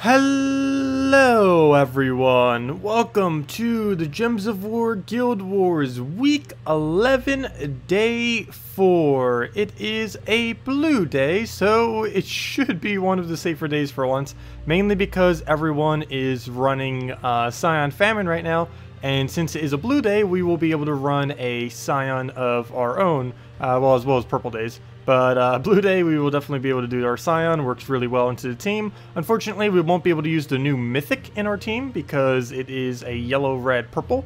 Hello everyone, welcome to the Gems of War Guild Wars Week 11 Day 4. It is a blue day, so it should be one of the safer days for once, mainly because everyone is running Scion Famine right now, and since it is a blue day, we will be able to run a Scion of our own, as well as purple days. But blue day, we will definitely be able to do our Scion. Works really well into the team. Unfortunately, we won't be able to use the new Mythic in our team because it is a yellow, red, purple.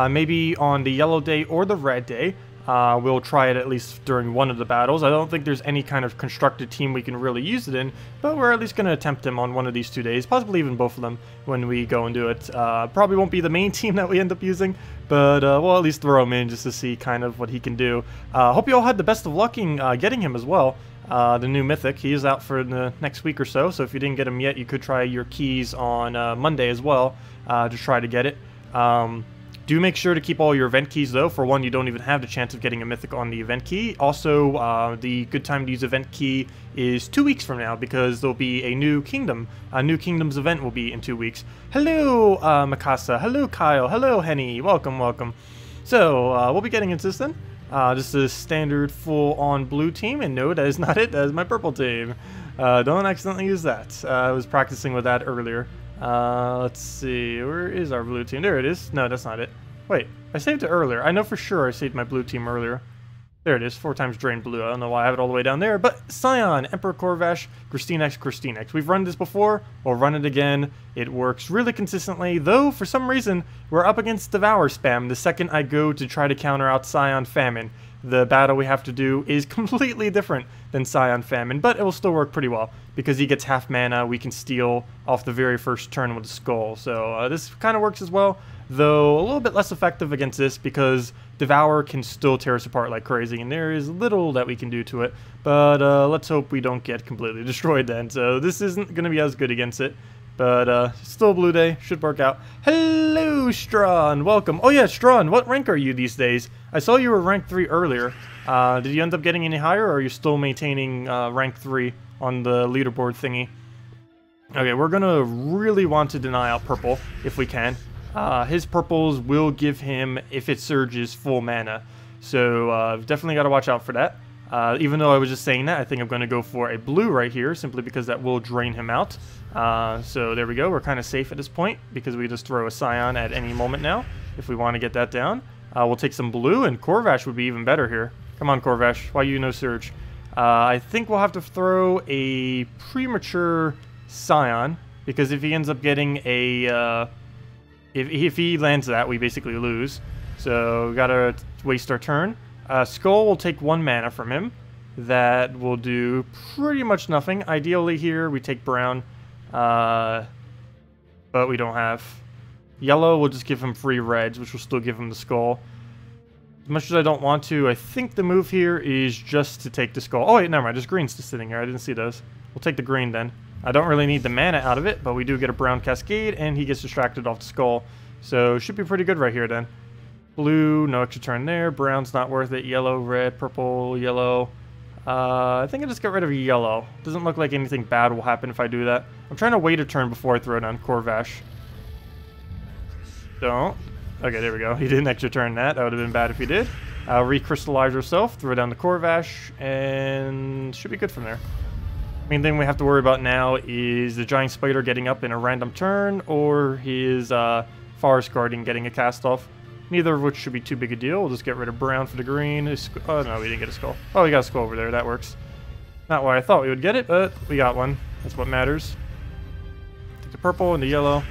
Maybe on the yellow day or the red day, we'll try it at least during one of the battles. I don't think there's any kind of constructed team we can really use it in, but we're at least going to attempt him on one of these 2 days, possibly even both of them when we go and do it. Probably won't be the main team that we end up using, but we'll at least throw him in just to see kind of what he can do. Hope you all had the best of luck in getting him as well. The new Mythic, he is out for the next week or so, so if you didn't get him yet, you could try your keys on Monday as well to try to get it. Do make sure to keep all your event keys though. For one, you don't even have the chance of getting a mythic on the event key. Also, the good time to use event key is 2 weeks from now because there'll be a new kingdom. A new kingdoms event will be in 2 weeks. Hello, Mikasa. Hello, Kyle. Hello, Henny. Welcome, welcome. So, we'll be getting into this then. This is standard full-on blue team, and no, that is not it. That is my purple team. Don't accidentally use that. I was practicing with that earlier. Let's see, where is our blue team? There it is. No, that's not it. Wait, I saved it earlier. I know for sure I saved my blue team earlier. There it is, 4 times drain blue. I don't know why I have it all the way down there, but Scion, Emperor Corvash, KrissTigger. We've run this before, we'll run it again. It works really consistently, though for some reason, we're up against Devour spam the second I go to try to counter out Scion Famine. The battle we have to do is completely different than Scion Famine, but it will still work pretty well. Because he gets half mana, we can steal off the very first turn with the skull. So this kind of works as well, though a little bit less effective against this because Devour can still tear us apart like crazy, and there is little that we can do to it. But let's hope we don't get completely destroyed then. So this isn't going to be as good against it. But still a blue day, should work out. Hello, Strawn, welcome. Oh yeah, Strawn, what rank are you these days? I saw you were rank 3 earlier. Did you end up getting any higher, or are you still maintaining rank 3 on the leaderboard thingy? Okay, we're gonna really want to deny out purple if we can. His purples will give him, if it surges, full mana. So definitely got to watch out for that. Even though I was just saying that, I think I'm going to go for a blue right here, simply because that will drain him out. So there we go. We're kind of safe at this point, because we just throw a Scion at any moment now, if we want to get that down. We'll take some blue, and Corvash would be even better here. Come on, Corvash. Why you no surge? I think we'll have to throw a premature Scion, because if he ends up getting a... If he lands that, we basically lose. So we gotta waste our turn. Skull will take 1 mana from him. That will do pretty much nothing. Ideally here, we take brown. But we don't have. Yellow will just give him free reds, which will still give him the skull. As much as I don't want to, I think the move here is just to take the skull. Oh wait, never mind. There's green's just sitting here. I didn't see those. We'll take the green then. I don't really need the mana out of it, but we do get a brown cascade, and he gets distracted off the skull. So should be pretty good right here then. Blue, no extra turn there. Brown's not worth it. Yellow, red, purple, yellow. I think I just got rid of yellow. Doesn't look like anything bad will happen if I do that. I'm trying to wait a turn before I throw down Corvash. Don't. Okay, there we go. He didn't extra turn that. That would have been bad if he did. Recrystallize herself, throw down the Corvash, and should be good from there. Main thing we have to worry about now is the giant spider getting up in a random turn, or his forest guardian getting a cast off. Neither of which should be too big a deal. We'll just get rid of brown for the green. Oh no, we didn't get a skull. Oh, we got a skull over there. That works. Not why I thought we would get it, but we got one. That's what matters. Take the purple and the yellow.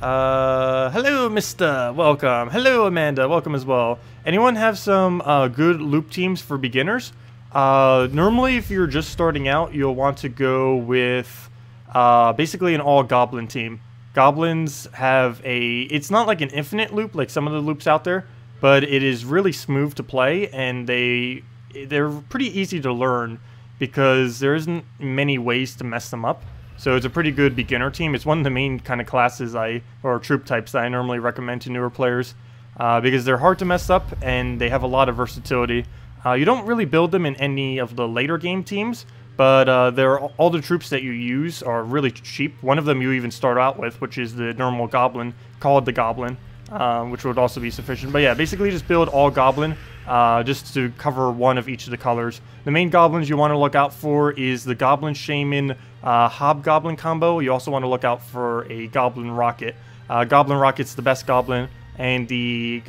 Hello, Mr. Welcome. Hello, Amanda. Welcome as well. Anyone have some good loop teams for beginners? Normally, if you're just starting out, you'll want to go with basically an all-goblin team. Goblins have it's not like an infinite loop like some of the loops out there, but it is really smooth to play, and they're pretty easy to learn because there isn't many ways to mess them up. So it's a pretty good beginner team. It's one of the main kind of classes or troop types that I normally recommend to newer players because they're hard to mess up and they have a lot of versatility. You don't really build them in any of the later game teams, but all the troops that you use are really cheap. One of them you even start out with, which is the normal goblin, called the goblin, which would also be sufficient. But yeah, basically just build all goblin, just to cover one of each of the colors. The main goblins you want to look out for is the goblin shaman hobgoblin combo. You also want to look out for a goblin rocket. Goblin rocket's the best goblin, and the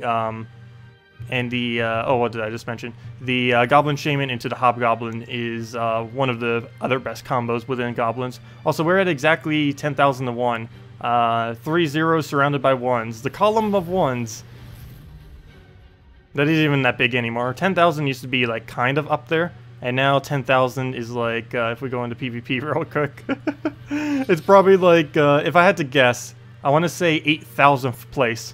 what did I just mention? The Goblin Shaman into the Hobgoblin is one of the other best combos within goblins. Also, we're at exactly 10,000 to 1. 3 zeros surrounded by ones. The column of ones. That isn't even that big anymore. 10,000 used to be like kind of up there, and now 10,000 is like, if we go into PvP real quick, it's probably like, if I had to guess, I want to say 8,000th place.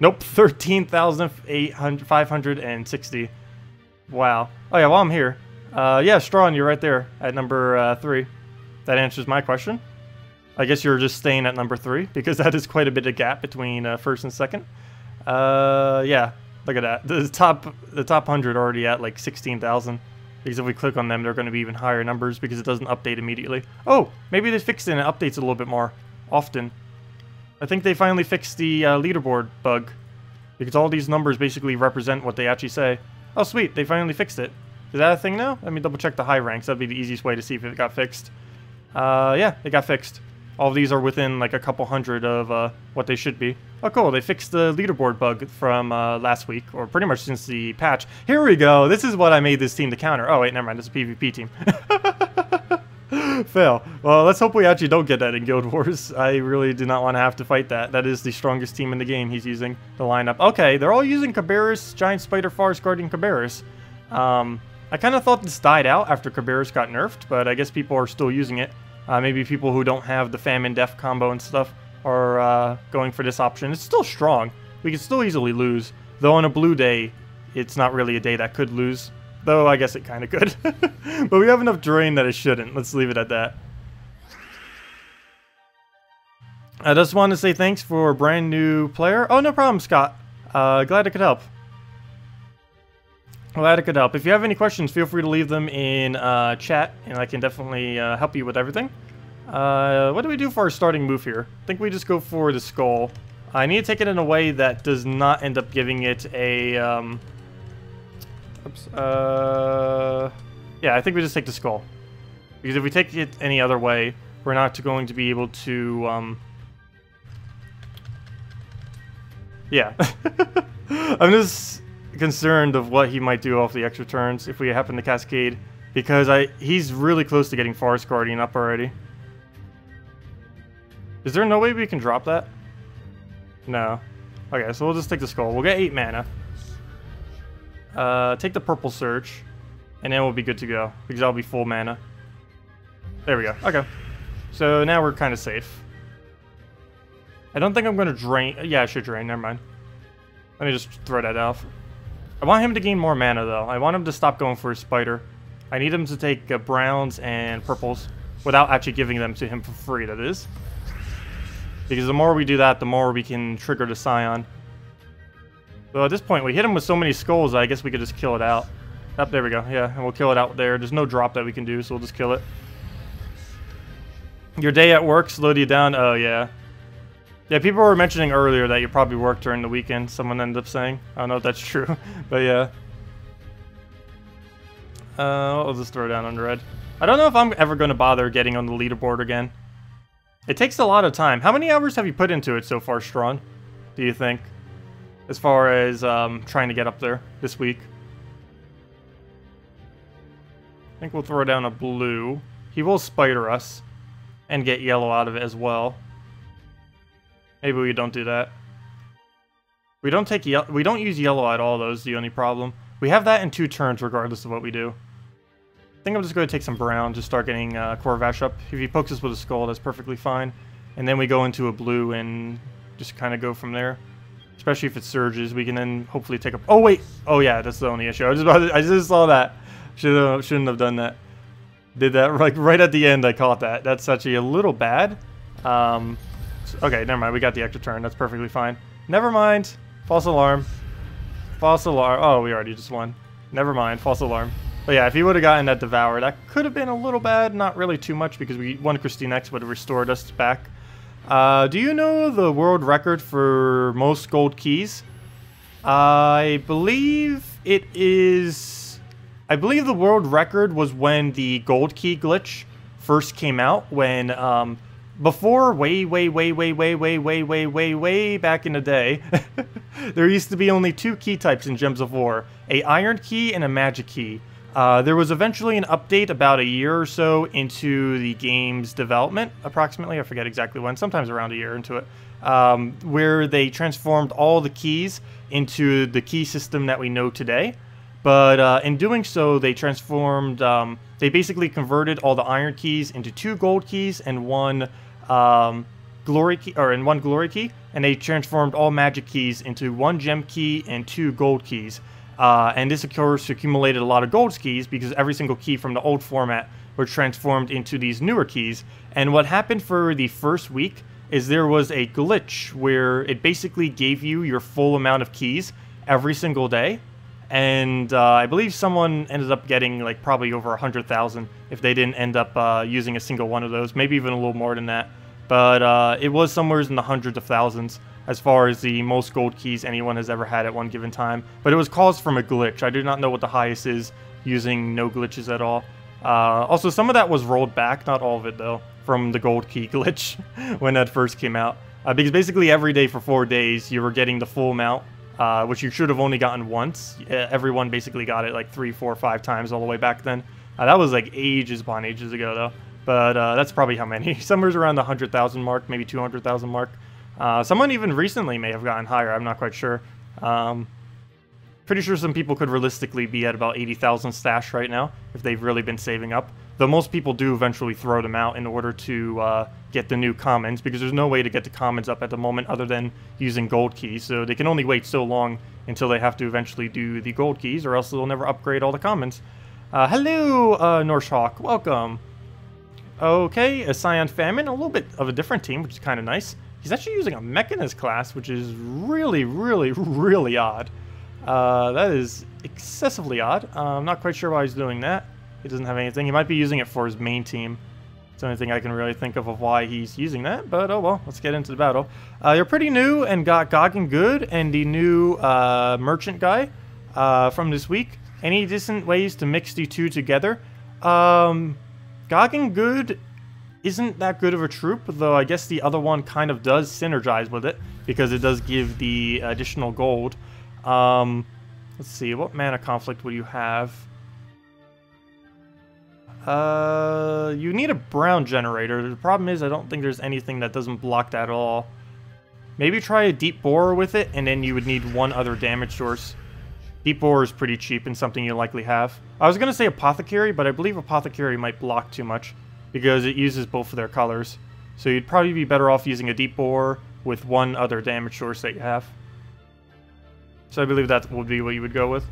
Nope, 13,560. Wow. Oh yeah, while I'm here. Yeah, Strawn, you're right there at number 3. That answers my question. I guess you're just staying at number 3, because that is quite a bit of gap between first and second. Yeah, look at that. The top 100 already at like 16,000. Because if we click on them, they're going to be even higher numbers because it doesn't update immediately. Oh, maybe they fixed it and it updates a little bit more often. I think they finally fixed the leaderboard bug, because all these numbers basically represent what they actually say. Oh, sweet, they finally fixed it. Is that a thing now? Let me double check the high ranks. That'd be the easiest way to see if it got fixed. Yeah, it got fixed. All of these are within like a couple hundred of what they should be. Oh, cool, they fixed the leaderboard bug from last week, or pretty much since the patch. Here we go, this is what I made this team to counter. Oh, wait, never mind, it's a PvP team. Fail. Well, let's hope we actually don't get that in Guild Wars. I really do not want to have to fight that. That is the strongest team in the game he's using, the lineup. Okay, they're all using Cabarrus, Giant Spider Forest Guardian Cabarrus. I kind of thought this died out after Cabarrus got nerfed, but I guess people are still using it. Maybe people who don't have the Famine Death combo and stuff are going for this option. It's still strong. We can still easily lose. Though on a blue day, it's not really a day that could lose. Though I guess it kind of could. But we have enough drain that it shouldn't. Let's leave it at that. I just want to say thanks for a brand new player. Oh, no problem, Scott. Glad I could help. Glad I could help. If you have any questions, feel free to leave them in chat, and I can definitely help you with everything. What do we do for our starting move here? I think we just go for the skull. I need to take it in a way that does not end up giving it a... Oops. Yeah, I think we just take the skull. Because if we take it any other way, we're not going to be able to, Yeah. I'm just concerned of what he might do off the extra turns if we happen to cascade. Because he's really close to getting Forest Guardian up already. Is there no way we can drop that? No. Okay, so we'll just take the skull. We'll get 8 mana. Take the purple surge, and then we'll be good to go, because that'll be full mana. There we go. Okay. So now we're kind of safe. I don't think I'm going to drain... Yeah, I should drain. Never mind. Let me just throw that off. I want him to gain more mana, though. I want him to stop going for a spider. I need him to take browns and purples without actually giving them to him for free, that is. Because the more we do that, the more we can trigger the Scion. So at this point, we hit him with so many skulls, I guess we could just kill it out. Oh, there we go. Yeah, and we'll kill it out there. There's no drop that we can do, so we'll just kill it. Your day at work slowed you down? Oh, yeah. Yeah, people were mentioning earlier that you probably worked during the weekend. Someone ended up saying. I don't know if that's true, but yeah. I'll just throw it down on red. I don't know if I'm ever going to bother getting on the leaderboard again. It takes a lot of time. How many hours have you put into it so far, Strawn? Do you think? As far as trying to get up there this week. I think we'll throw down a blue. He will spider us and get yellow out of it as well. Maybe we don't do that. We don't use yellow at all, though, is the only problem. We have that in 2 turns regardless of what we do. I think I'm just going to take some brown, just start getting Corvash up. If he pokes us with a skull, that's perfectly fine. And then we go into a blue and just kind of go from there. Especially if it surges, we can then hopefully take a... Oh, wait! Oh, yeah, that's the only issue. I just saw that. Shouldn't have done that. Did that like right at the end, I caught that. That's actually a little bad. Okay, never mind. We got the extra turn. That's perfectly fine. Never mind. False alarm. False alarm. Oh, we already just won. Never mind. False alarm. But yeah, if he would have gotten that Devour, that could have been a little bad. Not really too much, because one Christine X would have restored us back. Do you know the world record for most gold keys? I believe it is... I believe the world record was when the gold key glitch first came out. When, before, way back in the day, there used to be only 2 key types in Gems of War. A iron key and a magic key. There was eventually an update about a year or so into the game's development, approximately, I forget exactly when, sometimes around a year into it, where they transformed all the keys into the key system that we know today. But in doing so, they transformed, they basically converted all the iron keys into 2 gold keys and one glory key, and they transformed all magic keys into 1 gem key and 2 gold keys. And this, of course, accumulated a lot of gold keys because every single key from the old format were transformed into these newer keys. And what happened for the first week is there was a glitch where it basically gave you your full amount of keys every single day. And I believe someone ended up getting like probably over 100,000 if they didn't end up using a single one of those, maybe even a little more than that. But it was somewhere in the hundreds of thousands as far as the most gold keys anyone has ever had at one given time. But it was caused from a glitch. I do not know what the highest is using no glitches at all. Also, some of that was rolled back, not all of it though, from the gold key glitch when that first came out. Because basically every day for 4 days you were getting the full amount, which you should have only gotten once. Everyone basically got it like 3, 4, 5 times all the way back then. That was like ages upon ages ago though. But that's probably how many. Somewhere's around the 100,000 mark, maybe 200,000 mark. Someone even recently may have gotten higher, I'm not quite sure. Pretty sure some people could realistically be at about 80,000 stash right now, if they've really been saving up. Though most people do eventually throw them out in order to get the new commons, because there's no way to get the commons up at the moment other than using gold keys. So they can only wait so long until they have to eventually do the gold keys, or else they'll never upgrade all the commons. Hello, Norshawk, welcome. Okay, a Scion Famine, a little bit of a different team, which is kind of nice. He's actually using a Mechanist class, which is really, really, really odd. That is excessively odd. I'm not quite sure why he's doing that. He doesn't have anything. He might be using it for his main team. It's the only thing I can really think of why he's using that, but oh well, let's get into the battle. You're pretty new and got Goggin Good and the new merchant guy from this week. Any decent ways to mix the two together? Goggin Good isn't that good of a troop, though I guess the other one kind of does synergize with it because it does give the additional gold. Let's see, what mana conflict would you have? You need a brown generator. The problem is I don't think there's anything that doesn't block that at all. Maybe try a deep borer with it, and then you would need one other damage source. Deep borer is pretty cheap and something you likely have. I was going to say apothecary, but I believe apothecary might block too much because it uses both of their colors. So you'd probably be better off using a deep borer with one other damage source that you have. So I believe that would be what you would go with.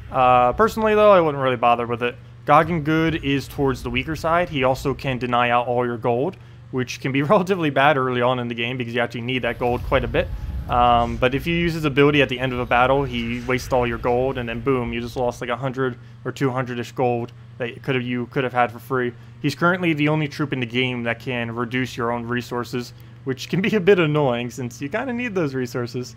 Personally, though, I wouldn't really bother with it. Goggin Good is towards the weaker side. He also can deny out all your gold, which can be relatively bad early on in the game because you actually need that gold quite a bit. But if you use his ability at the end of a battle, he wastes all your gold, and then boom, you just lost like 100 or 200-ish gold that you could have had for free. He's currently the only troop in the game that can reduce your own resources, which can be a bit annoying since you kind of need those resources.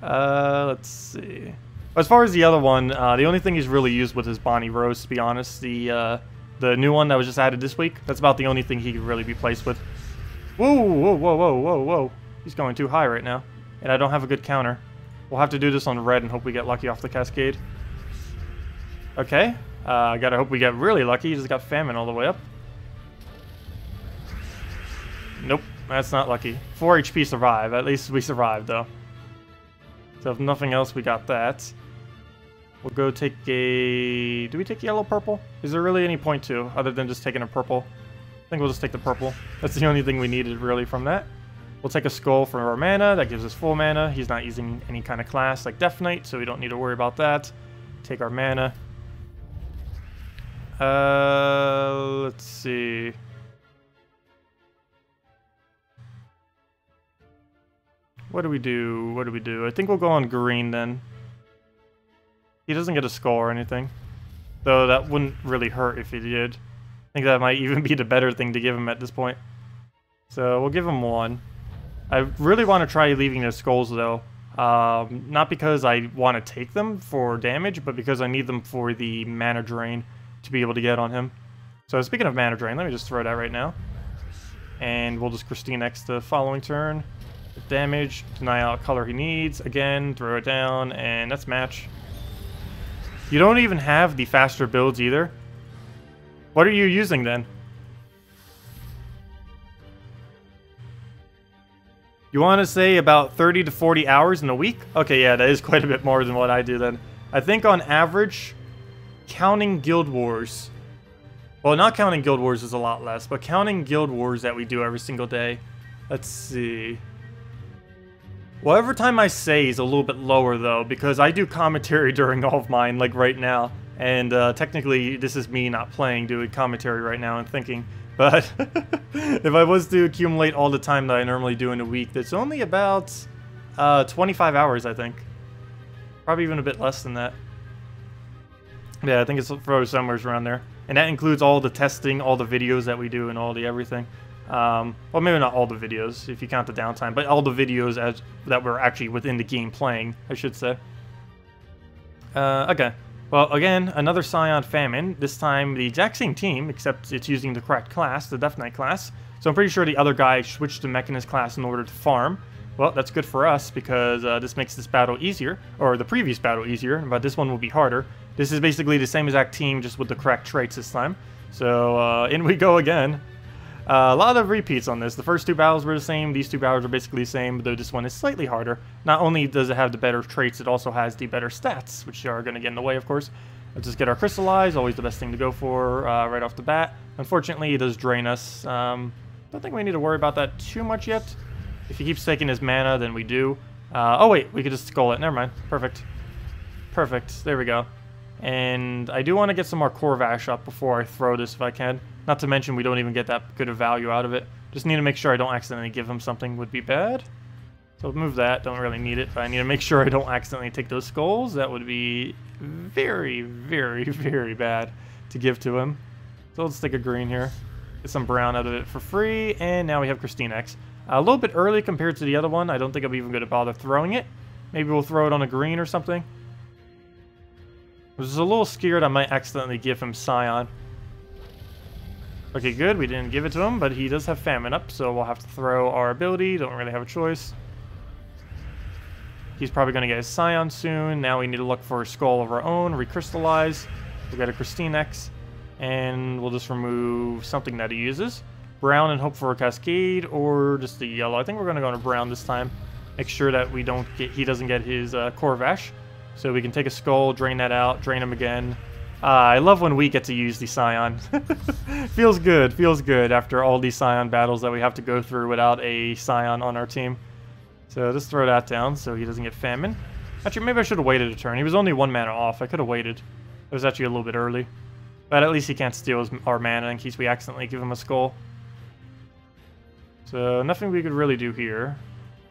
Let's see. As far as the other one, the only thing he's really used with is Bonnie Rose, to be honest. The new one that was just added this week, that's about the only thing he could really be placed with. Whoa, whoa, whoa, whoa, whoa, whoa. He's going too high right now, and I don't have a good counter. We'll have to do this on red and hope we get lucky off the cascade. Okay, gotta hope we get really lucky. He just got famine all the way up. Nope, that's not lucky. 4 HP survive. At least we survived, though. So if nothing else, we got that. We'll go take a... Do we take yellow purple? Is there really any point to, other than just taking a purple? I think we'll just take the purple. That's the only thing we needed, really, from that. We'll take a skull for our mana. That gives us full mana. He's not using any kind of class like Death Knight, so we don't need to worry about that. Take our mana. Let's see. What do we do? What do we do? I think we'll go on green then. He doesn't get a skull or anything. Though that wouldn't really hurt if he did. I think that might even be the better thing to give him at this point. So we'll give him 1. I really want to try leaving those skulls though. Not because I want to take them for damage, but because I need them for the mana drain to be able to get on him. So speaking of mana drain, let me just throw that right now. And we'll just KrissTigger the following turn. Damage, deny out color he needs. Again, throw it down, and that's match. You don't even have the faster builds either. What are you using then? You want to say about 30 to 40 hours in a week? Okay, yeah, that is quite a bit more than what I do then. I think on average, counting Guild Wars... Well, not counting Guild Wars is a lot less, but counting Guild Wars that we do every single day. Let's see. Whatever time I say is a little bit lower, though, because I do commentary during all of mine, like right now. And technically, this is me not playing, doing commentary right now and thinking. But if I was to accumulate all the time that I normally do in a week, that's only about 25 hours, I think. Probably even a bit less than that. Yeah, I think it's probably somewhere around there. And that includes all the testing, all the videos that we do, and all the everything. Well, maybe not all the videos, if you count the downtime, but all the videos that were actually within the game playing, I should say. Okay. Well, again, another Scion Famine. This time the exact same team, except it's using the correct class, the Death Knight class. So I'm pretty sure the other guy switched to Mechanist class in order to farm. Well, that's good for us, because this makes this battle easier, or the previous battle easier, but this one will be harder. This is basically the same exact team, just with the correct traits this time. So, in we go again. A lot of repeats on this. The first 2 battles were the same, these 2 battles are basically the same, though this one is slightly harder. Not only does it have the better traits, it also has the better stats, which are going to get in the way, of course. Let's just get our Crystallize, always the best thing to go for right off the bat. Unfortunately, it does drain us. Don't think we need to worry about that too much yet. If he keeps taking his mana, then we do. Oh wait, we could just skull it. Never mind. Perfect. Perfect. There we go. And I do want to get some more Corvash up before I throw this if I can. Not to mention we don't even get that good of value out of it. Just need to make sure I don't accidentally give him something would be bad. So move that. Don't really need it, but I need to make sure I don't accidentally take those skulls. That would be very, very, very bad to give to him. So let's take a green here. Get some brown out of it for free. And now we have KrissTigger. A little bit early compared to the other one. I don't think I'm even going to bother throwing it. Maybe we'll throw it on a green or something. I was a little scared I might accidentally give him Scion. Okay, good. We didn't give it to him, but he does have Famine up, so we'll have to throw our ability. Don't really have a choice. He's probably going to get his Scion soon. Now we need to look for a skull of our own. Recrystallize. We'll get a KrissTigger. And we'll just remove something that he uses. Brown and hope for a Cascade, or just the yellow. I think we're going to go to brown this time. Make sure that he doesn't get his Corvash. So we can take a skull, drain that out, drain him again. I love when we get to use the Scion. Feels good after all these Scion battles that we have to go through without a Scion on our team. So just throw that down so he doesn't get Famine. Actually, maybe I should have waited a turn. He was only 1 mana off. I could have waited. It was actually a little bit early. But at least he can't steal our mana in case we accidentally give him a skull. So nothing we could really do here.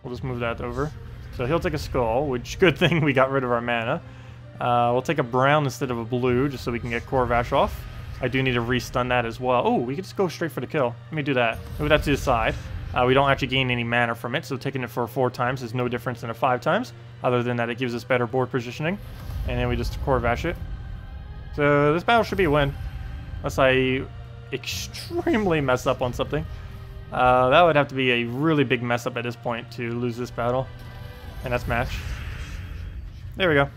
We'll just move that over. So he'll take a skull, which good thing we got rid of our mana. We'll take a brown instead of a blue, just so we can get Corvash off. I do need to restun that as well. Oh, we could just go straight for the kill. Let me do that. Move that to the side. We don't actually gain any mana from it, so taking it for 4 times is no difference than a 5 times. Other than that, it gives us better board positioning. And then we just Corvash it. So this battle should be a win. Unless I extremely mess up on something. That would have to be a really big mess up at this point to lose this battle. And that's match. There we go.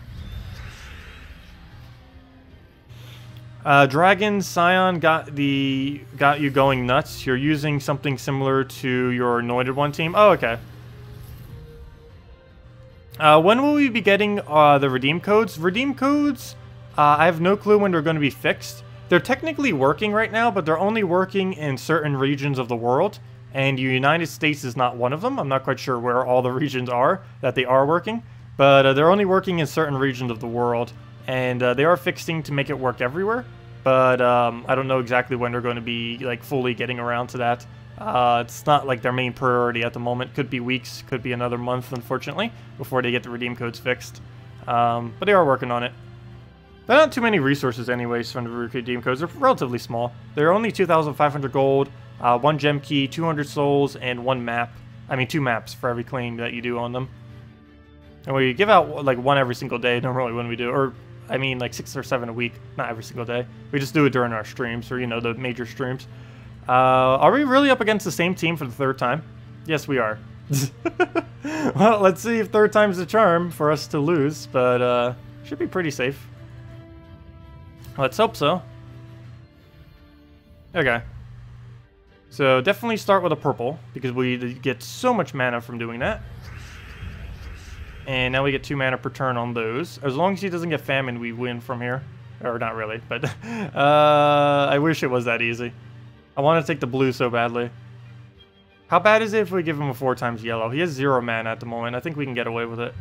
Dragon Scion got you going nuts. You're using something similar to your Anointed One team. Oh, okay. When will we be getting the redeem codes? Redeem codes, I have no clue when they're going to be fixed. They're technically working right now, but they're only working in certain regions of the world. And the United States is not one of them. I'm not quite sure where all the regions are that they are working. But they're only working in certain regions of the world. And they are fixing to make it work everywhere. But I don't know exactly when they're going to be like fully getting around to that. It's not like their main priority at the moment. Could be weeks, could be another month, unfortunately, before they get the redeem codes fixed. But they are working on it. They're not too many resources anyways from the redeem codes. They're relatively small. They're only 2,500 gold, 1 gem key, 200 souls, and 1 map. I mean 2 maps for every claim that you do on them. And we give out like 1 every single day normally when we do, or I mean like 6 or 7 a week, not every single day. We just do it during our streams, or you know, the major streams. Are we really up against the same team for the 3rd time? Yes, we are. Well, let's see if 3rd time's the charm for us to lose, but should be pretty safe. Let's hope so. Okay. So definitely start with a purple, because we get so much mana from doing that. And now we get 2 mana per turn on those. As long as he doesn't get famine, we win from here. Or not really, but I wish it was that easy. I want to take the blue so badly. How bad is it if we give him a 4 times yellow? He has 0 mana at the moment. I think we can get away with it.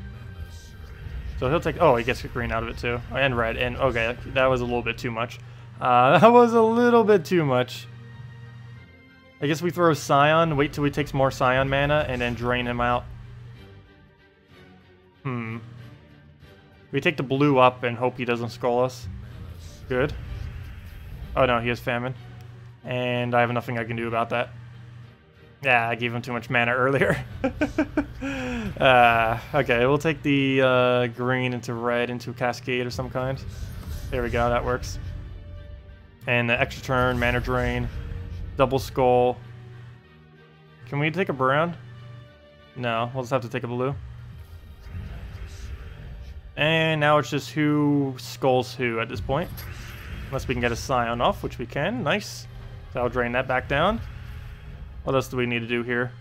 So he'll take... Oh, he gets green out of it too. And red. And okay, that was a little bit too much. That was a little bit too much. I guess we throw Scion, wait till he takes more Scion mana, and then drain him out. We take the blue up and hope he doesn't skull us. Good. Oh no, he has famine. And I have nothing I can do about that. Yeah, I gave him too much mana earlier. Okay, we'll take the green into red into a cascade of some kind. There we go, that works. And the extra turn, mana drain, double skull. Can we take a brown? No, we'll just have to take a blue. And now it's just who skulls who at this point. Unless we can get a Scion off, which we can. Nice. So I'll drain that back down. What else do we need to do here?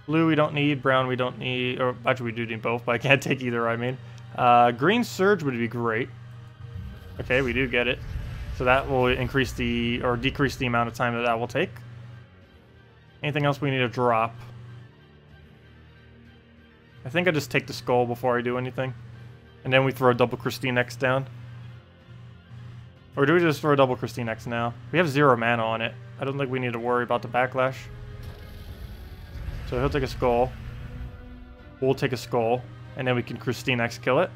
Blue we don't need, brown we don't need, or actually we do need both, but I can't take either, I mean. Green Surge would be great. Okay, we do get it. So that will increase the, or decrease the amount of time that that will take. Anything else we need to drop? I think I just take the skull before I do anything. And then we throw a double KrissTigger down. Or do we just throw a double KrissTigger now? We have 0 mana on it. I don't think we need to worry about the backlash. So he'll take a skull. We'll take a skull. And then we can KrissTigger kill it.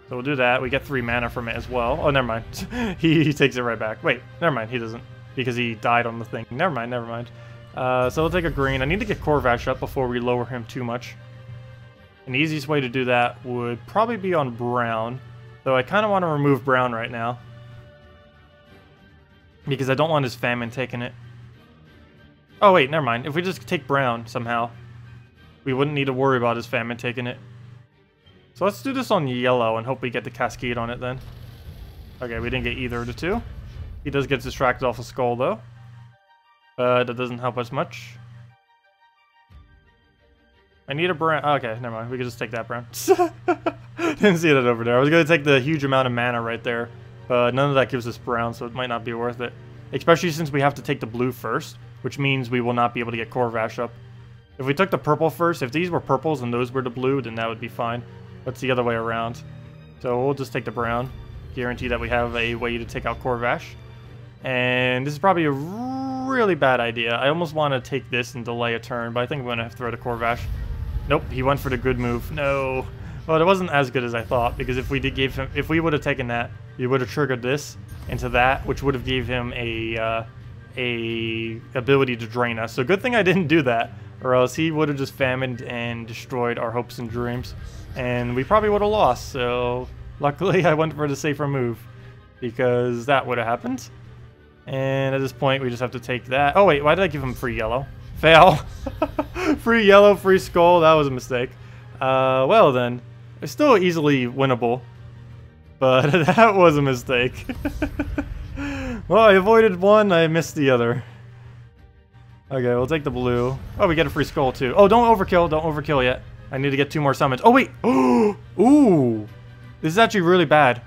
So we'll do that. We get 3 mana from it as well. Oh, never mind. he takes it right back. Wait, never mind. He doesn't. Because he died on the thing. Never mind, never mind. So we'll take a green. I need to get Corvash up before we lower him too much. And the easiest way to do that would probably be on brown. Though I kind of want to remove brown right now. Because I don't want his famine taking it. Oh wait, never mind. If we just take brown somehow, we wouldn't need to worry about his famine taking it. So let's do this on yellow and hope we get the cascade on it then. Okay, we didn't get either of the 2. He does get distracted off a skull though. That doesn't help us much. I need a brown. Okay, never mind. We can just take that brown. Didn't see that over there. I was going to take the huge amount of mana right there. But none of that gives us brown, so it might not be worth it. Especially since we have to take the blue first, which means we will not be able to get Corvash up. If we took the purple first, if these were purples and those were the blue, then that would be fine. But it's the other way around. So we'll just take the brown. Guarantee that we have a way to take out Corvash. And this is probably a really bad idea. I almost want to take this and delay a turn, but I think I'm going to have to throw the Corvash. Nope, he went for the good move. No. Well, it wasn't as good as I thought, because if we would have taken that, we would have triggered this into that, which would have gave him a ability to drain us. So good thing I didn't do that, or else he would have just famined and destroyed our hopes and dreams, and we probably would have lost. So luckily I went for the safer move, because that would have happened. And at this point we just have to take that. Oh wait, why did I give him free yellow? Fail. Free yellow, free skull. That was a mistake. Well then, it's still easily winnable, but that was a mistake. Well, I avoided one, I missed the other. Okay, we'll take the blue. Oh, we get a free skull too. Oh, don't overkill yet. I need to get 2 more summons. Oh wait. Ooh, this is actually really bad.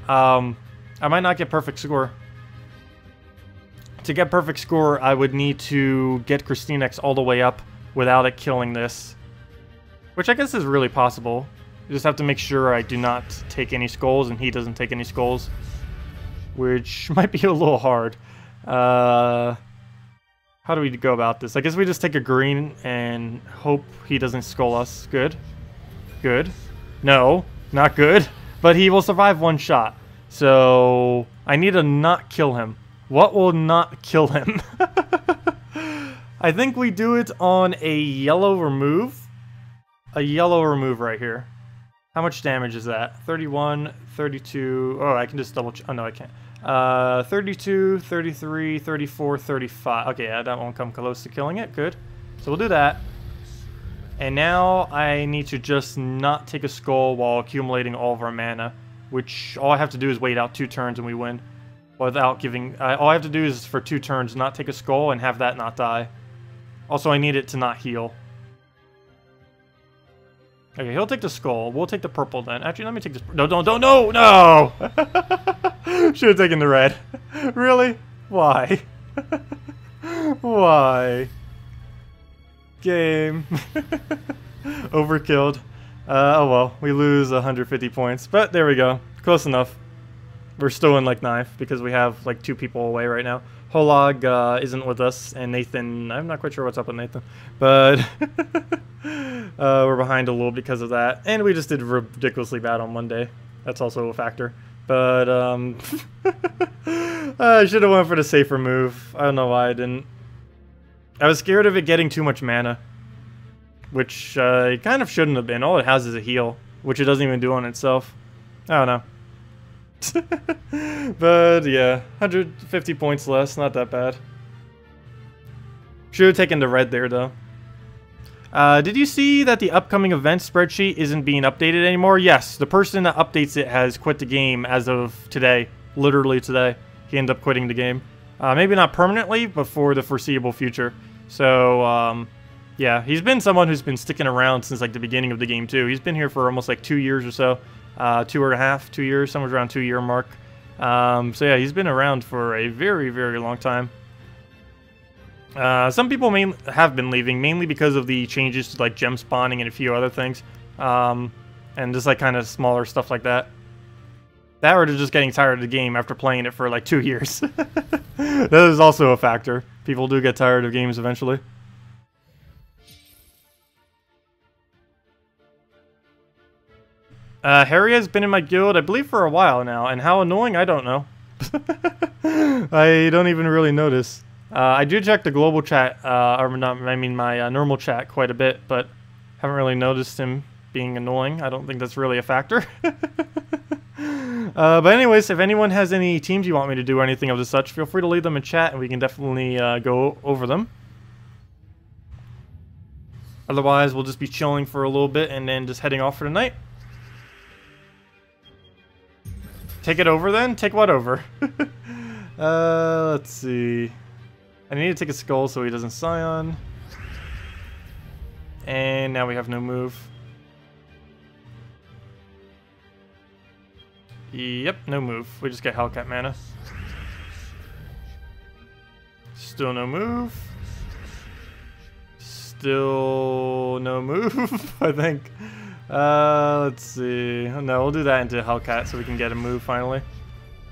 I might not get perfect score. To get perfect score, I would need to get KrissTigger all the way up without it killing this. Which I guess is really possible. You just have to make sure I do not take any skulls and he doesn't take any skulls. Which might be a little hard. How do we go about this? I guess we just take a green and hope he doesn't skull us. Good. Good. No, not good. But he will survive one shot. So I need to not kill him. What will not kill him? I think we do it on a yellow remove. A yellow remove right here. How much damage is that? 31, 32. Oh, I can just double check. Oh, no, I can't. 32, 33, 34, 35. Okay, yeah, that won't come close to killing it. Good. So we'll do that. And now I need to just not take a skull while accumulating all of our mana, which all I have to do is wait out 2 turns and we win. Without giving... all I have to do is for 2 turns not take a skull and have that not die. Also, I need it to not heal. Okay, he'll take the skull. We'll take the purple then. Actually, let me take this... No, no! Should have taken the red. Really? Why? Why? Game. Overkilled. Oh well, we lose 150 points. But there we go. Close enough. We're still in like 9th because we have like 2 people away right now. Holog isn't with us, and Nathan, I'm not quite sure what's up with Nathan. But we're behind a little because of that. And we just did ridiculously bad on Monday. That's also a factor. But I should have went for the safer move. I don't know why I didn't. I was scared of it getting too much mana, which it kind of shouldn't have been. All it has is a heal, which it doesn't even do on itself. I don't know. But yeah, 150 points less, not that bad. Should have taken the red there though. Did you see that the upcoming event spreadsheet isn't being updated anymore? Yes, the person that updates it has quit the game as of today. Literally today. He ended up quitting the game. Maybe not permanently, but for the foreseeable future. So, yeah, he's been someone who's been sticking around since like the beginning of the game too. He's been here for almost like 2 years or so. 2.5, 2 years, somewhere around 2-year mark. So yeah, he's been around for a very, very long time. Some people have been leaving, mainly because of the changes to like gem spawning and a few other things. And just like kind of smaller stuff like that. That or they're just getting tired of the game after playing it for like 2 years. That is also a factor. People do get tired of games eventually. Harry has been in my guild, I believe, for a while now, and how annoying, I don't know. I don't even really notice. I do check the global chat, or not, I mean my normal chat quite a bit, but haven't really noticed him being annoying. I don't think that's really a factor. But anyways, if anyone has any teams you want me to do or anything of the such, feel free to leave them in chat, and we can definitely go over them. Otherwise, we'll just be chilling for a little bit and then just heading off for the night. Take it over then? Take what over? Let's see. I need to take a skull so he doesn't scion. And now we have no move. Yep, no move. We just get Hellcat mana. Still no move. Still no move, I think. Let's see. No, we'll do that into Hellcat so we can get a move finally.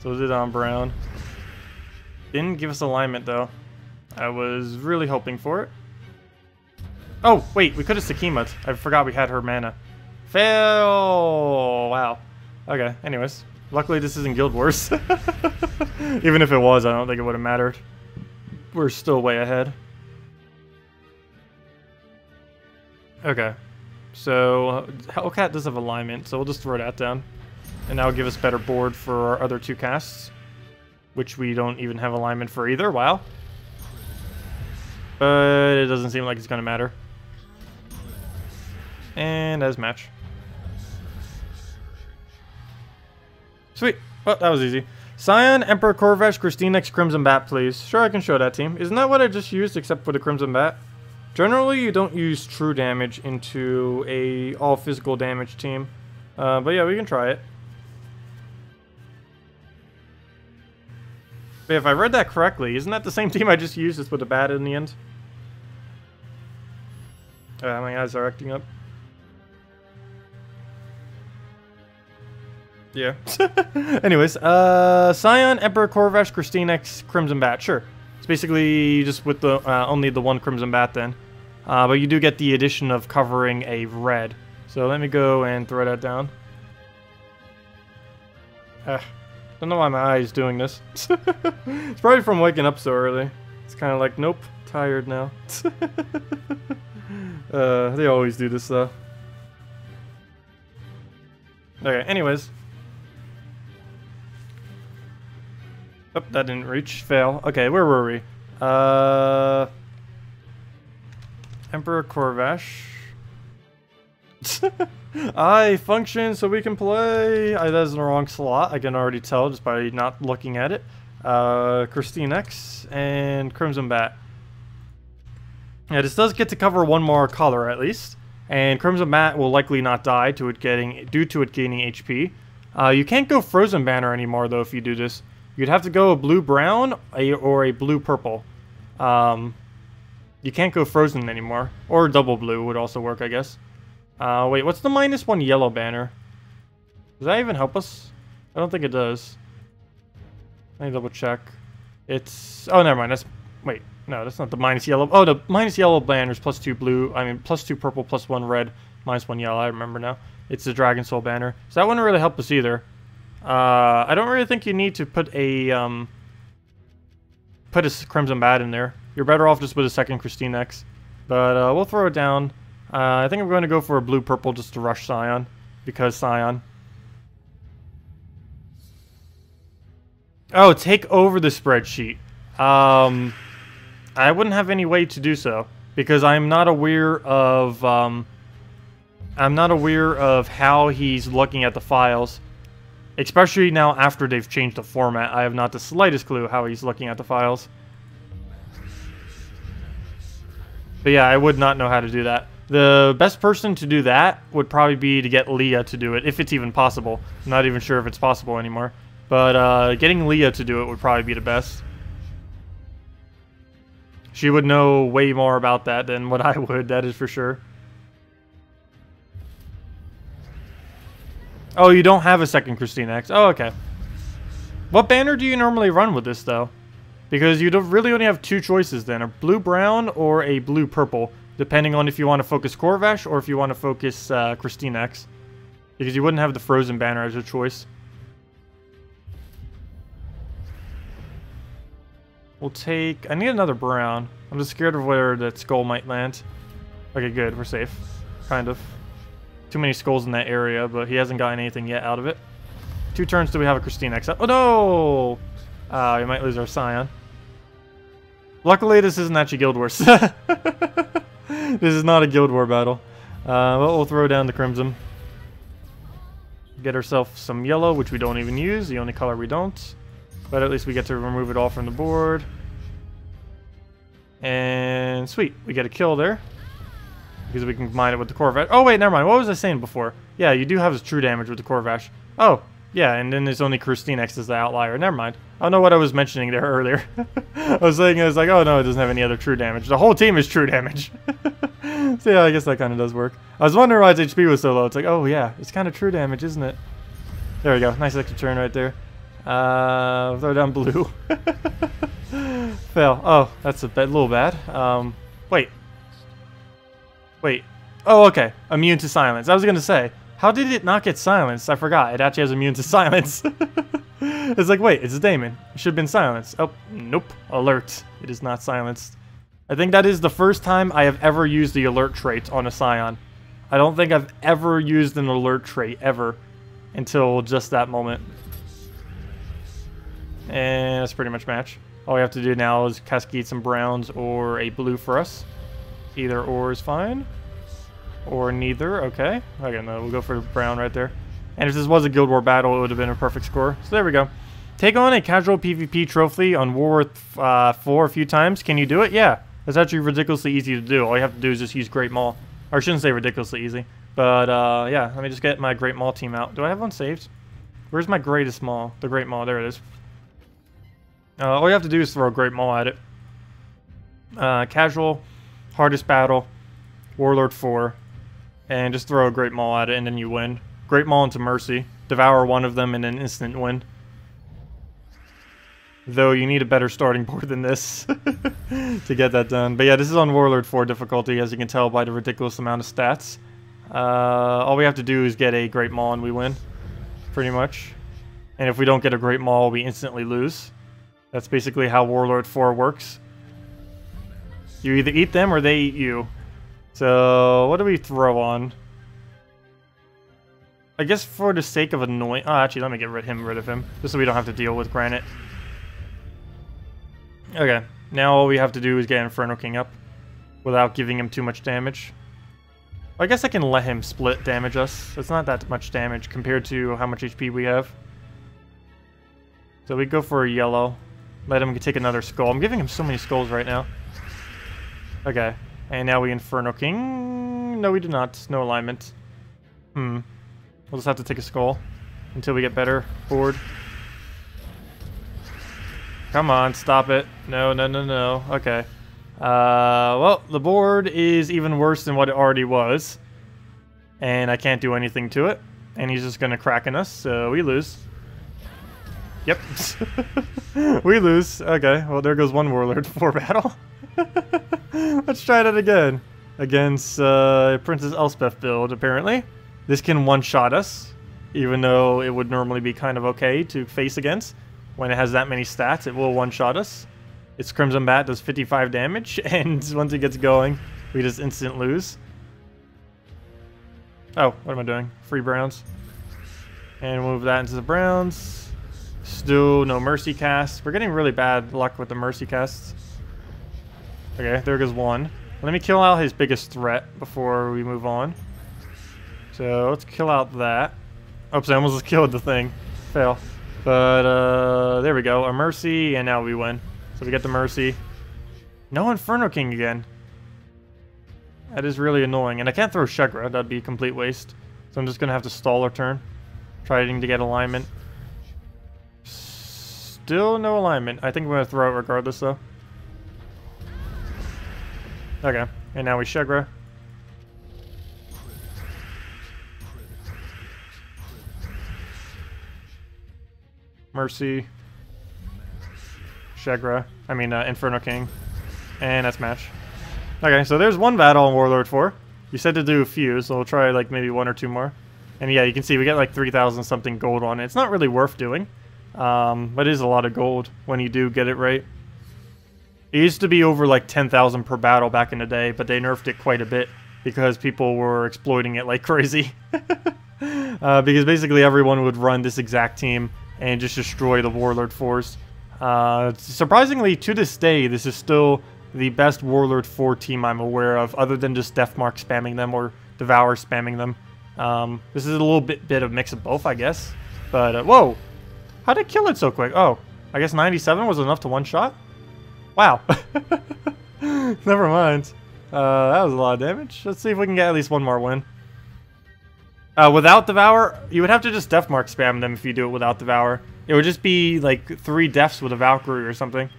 So we'll do that on Brown. Didn't give us alignment though. I was really hoping for it. Oh, wait, we could have Sakima'd. I forgot we had her mana. Fail! Wow. Okay, anyways. Luckily this isn't Guild Wars. Even if it was, I don't think it would have mattered. We're still way ahead. Okay. So, Hellcat does have alignment, so we'll just throw that down. And that'll give us better board for our other 2 casts. Which we don't even have alignment for either, wow. But it doesn't seem like it's going to matter. And as match. Sweet. Well, that was easy. Scion, Emperor Corvesh, KrissTigger, Crimson Bat, please. Sure, I can show that team. Isn't that what I just used except for the Crimson Bat? Generally, you don't use true damage into a all physical damage team. But yeah, we can try it. But if I read that correctly, isn't that the same team I just used just with the bat in the end? My eyes are acting up. Yeah. Anyways, Scion, Emperor Corvesh, KrissTigger, Crimson Bat. Sure. It's basically just with the only the 1 Crimson Bat then. But you do get the addition of covering a red. So let me go and throw that down. Don't know why my eye is doing this. It's probably from waking up so early. It's kind of like, nope, tired now. They always do this though. Okay, anyways. Oh, that didn't reach. Fail. Okay, where were we? Emperor Corvash. I function so we can play. That's in the wrong slot. I can already tell just by not looking at it. KrissTigger and Crimson Bat. Yeah, this does get to cover one more color at least. And Crimson Bat will likely not die due to it gaining HP. You can't go Frozen Banner anymore though if you do this. You'd have to go a blue-brown or a blue-purple. You can't go Frozen anymore. Or double blue would also work, I guess. Wait, what's the -1 yellow banner? Does that even help us? I don't think it does. Let me double check. It's... Oh, never mind. That's... Wait, no, that's not the -yellow. Oh, the -yellow banner is +2 blue. I mean, +2 purple, +1 red, -1 yellow. I remember now. It's the Dragon Soul banner. So that wouldn't really help us either. I don't really think you need to put a Crimson Bat in there. You're better off just with a second KrissTigger. But we'll throw it down. I think I'm going to go for a blue-purple just to rush Scion. Because Scion. Oh, take over the spreadsheet. I wouldn't have any way to do so. Because I'm not aware of... I'm not aware of how he's looking at the files. Especially now after they've changed the format. I have not the slightest clue how he's looking at the files. But yeah, I would not know how to do that. The best person to do that would probably be to get Leah to do it, if it's even possible. I'm not even sure if it's possible anymore. But getting Leah to do it would probably be the best. She would know way more about that than what I would, that is for sure. Oh, you don't have a second KrissTigger. Oh, okay. What banner do you normally run with this, though? Because you don't really only have two choices then. A blue-brown or a blue-purple. Depending on if you want to focus Corvash or if you want to focus KrissTigger. Because you wouldn't have the Frozen banner as a choice. We'll take... I need another brown. I'm just scared of where that skull might land. Okay, good. We're safe. Kind of. Too many skulls in that area, but he hasn't gotten anything yet out of it. 2 turns till we have a KrissTigger. Oh, no! We might lose our Scion. Luckily, this isn't actually Guild Wars. This is not a Guild War battle. But we'll throw down the Crimson. Get ourselves some yellow, which we don't even use. The only color we don't. But at least we get to remove it all from the board. And sweet. We get a kill there. Because we can combine it with the Corvash. Oh, wait, never mind. What was I saying before? Yeah, you do have his true damage with the Corvash. Oh, yeah, and then there's only KrissTigger as the outlier. Never mind. I don't know what I was mentioning there earlier. I was saying, like, oh, no, it doesn't have any other true damage. The whole team is true damage. So, yeah, I guess that kind of does work. I was wondering why his HP was so low. It's like, oh, yeah, it's kind of true damage, isn't it? There we go. Nice extra turn right there. Throw down blue. Fail. Oh, that's a little bad. Wait. Wait. Oh, okay. Immune to silence. I was going to say, how did it not get silenced? I forgot. It actually has immune to silence. It's like, wait, it's a Damon. It should have been silenced. Oh, nope. Alert. It is not silenced. I think that is the first time I have ever used the alert trait on a Scion. I don't think I've ever used an alert trait, ever. Until just that moment. And that's pretty much match. All we have to do now is cascade some browns or a blue for us. Either or is fine. Or neither, okay. Okay, no, we'll go for brown right there. And if this was a Guild War battle, it would have been a perfect score. So there we go. Take on a casual PvP trophy on Warlord 4 a few times. Can you do it? Yeah. It's actually ridiculously easy to do. All you have to do is just use Great Maul. Or I shouldn't say ridiculously easy. But, yeah, let me just get my Great Maul team out. Do I have one saved? Where's my Greatest Maul? The Great Maul, there it is. All you have to do is throw a Great Maul at it. Casual, hardest battle, Warlord 4, and just throw a Great Maul at it and then you win. Great Maul into Mercy, devour one of them and then instant win. Though you need a better starting board than this to get that done. But yeah, this is on Warlord 4 difficulty, as you can tell by the ridiculous amount of stats. All we have to do is get a Great Maul and we win, pretty much. And if we don't get a Great Maul, we instantly lose. That's basically how Warlord 4 works. You either eat them or they eat you. So, what do we throw on? I guess for the sake of annoying... Oh, actually, let me get rid of him. Just so we don't have to deal with Granite. Okay. Now all we have to do is get Inferno King up. Without giving him too much damage. I guess I can let him split damage us. It's not that much damage compared to how much HP we have. So we go for a yellow. Let him take another skull. I'm giving him so many skulls right now. Okay. And now we Inferno King. No, we do not. No alignment. We'll just have to take a skull until we get better board. Come on, stop it. No, no, no, no. Okay. Well, the board is even worse than what it already was. And I can't do anything to it. And he's just gonna Kraken us, so we lose. Yep. We lose. Okay, well there goes one Warlord for battle. Let's try that again. Against Princess Elspeth build, apparently. This can one-shot us, even though it would normally be kind of okay to face against. When it has that many stats, it will one-shot us. Its Crimson Bat does 55 damage, and once it gets going, we just instant lose. Oh, what am I doing? Free Browns. And move that into the Browns. Still no Mercy cast. We're getting really bad luck with the Mercy casts. Okay, there goes one. Let me kill out his biggest threat before we move on. So let's kill out that. Oops, I almost just killed the thing. Fail. But there we go. A Mercy, and now we win. So we get the Mercy. No Inferno King again. That is really annoying. And I can't throw Shegra. That'd be a complete waste. So I'm just going to have to stall our turn. Trying to get alignment. Still no alignment. I think we're going to throw it regardless, though. Okay. And now we Shegra. Mercy. Shegra. I mean, Inferno King. And that's match. Okay, so there's one battle on Warlord 4. You said to do a few, so we'll try like maybe one or two more. And yeah, you can see we get like 3,000 something gold on it. It's not really worth doing. But it is a lot of gold when you do get it right. It used to be over like 10,000 per battle back in the day, but they nerfed it quite a bit because people were exploiting it like crazy. Because basically everyone would run this exact team and just destroy the Warlord 4s. Surprisingly, to this day, this is still the best Warlord 4 team I'm aware of, other than just Deathmark spamming them or Devour spamming them. This is a little bit of mix of both, I guess. But, whoa! How did it kill it so quick? Oh, I guess 97 was enough to one-shot? Wow. Never mind. That was a lot of damage. Let's see if we can get at least one more win. Without Devour, you would have to just Deathmark spam them if you do it without Devour. It would just be like 3 deaths with a Valkyrie or something.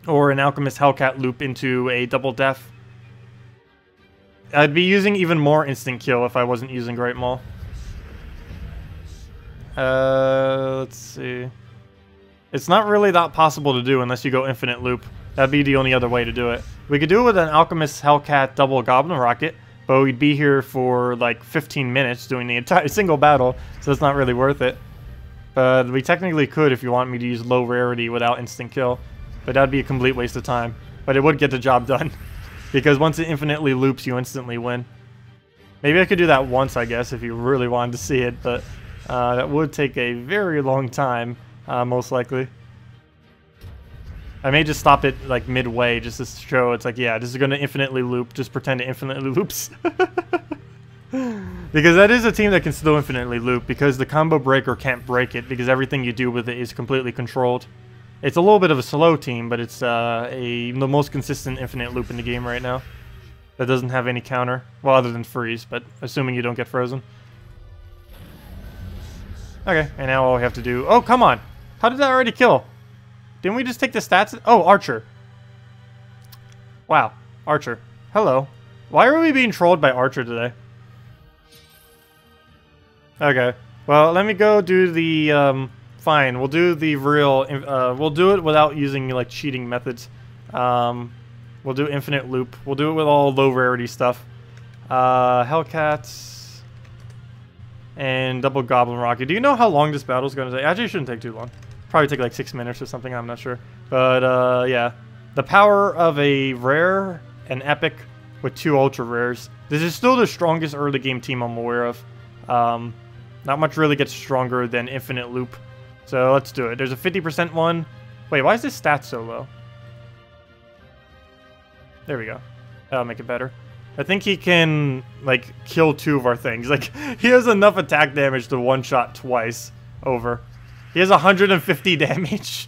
Or an Alchemist Hellcat loop into a double death. I'd be using even more instant kill if I wasn't using Great Maul. Let's see. It's not really that possible to do unless you go infinite loop. That'd be the only other way to do it. We could do it with an Alchemist Hellcat double Goblin Rocket, but we'd be here for like 15 minutes doing the entire single battle, so it's not really worth it. But we technically could if you want me to use low rarity without instant kill, but that'd be a complete waste of time. But it would get the job done, because once it infinitely loops, you instantly win. Maybe I could do that once, I guess, if you really wanted to see it, but that would take a very long time, most likely. I may just stop it like midway just to show it's like, yeah, this is going to infinitely loop. Just pretend it infinitely loops. Because that is a team that can still infinitely loop, because the combo breaker can't break it, because everything you do with it is completely controlled. It's a little bit of a slow team, but it's the most consistent infinite loop in the game right now. That doesn't have any counter. Well, other than freeze, but assuming you don't get frozen. Okay, and now all we have to do... Oh, come on! How did that already kill? Didn't we just take the stats? Oh, Archer. Wow, Archer. Hello. Why are we being trolled by Archer today? Okay, well, let me go do the... Fine, we'll do the real... we'll do it without using, like, cheating methods. We'll do infinite loop. We'll do it with all low rarity stuff. Hellcats. and double goblin rocket. Do you know how long this battle's going to take? Actually, it shouldn't take too long. Probably take like 6 minutes or something. I'm not sure. But yeah, the power of a rare and epic with 2 ultra rares. This is still the strongest early game team I'm aware of. Not much really gets stronger than infinite loop. So let's do it. There's a 50% one. Wait, why is this stat so low? There we go. That'll make it better. I think he can, like, kill 2 of our things. Like, he has enough attack damage to one-shot twice over. He has 150 damage.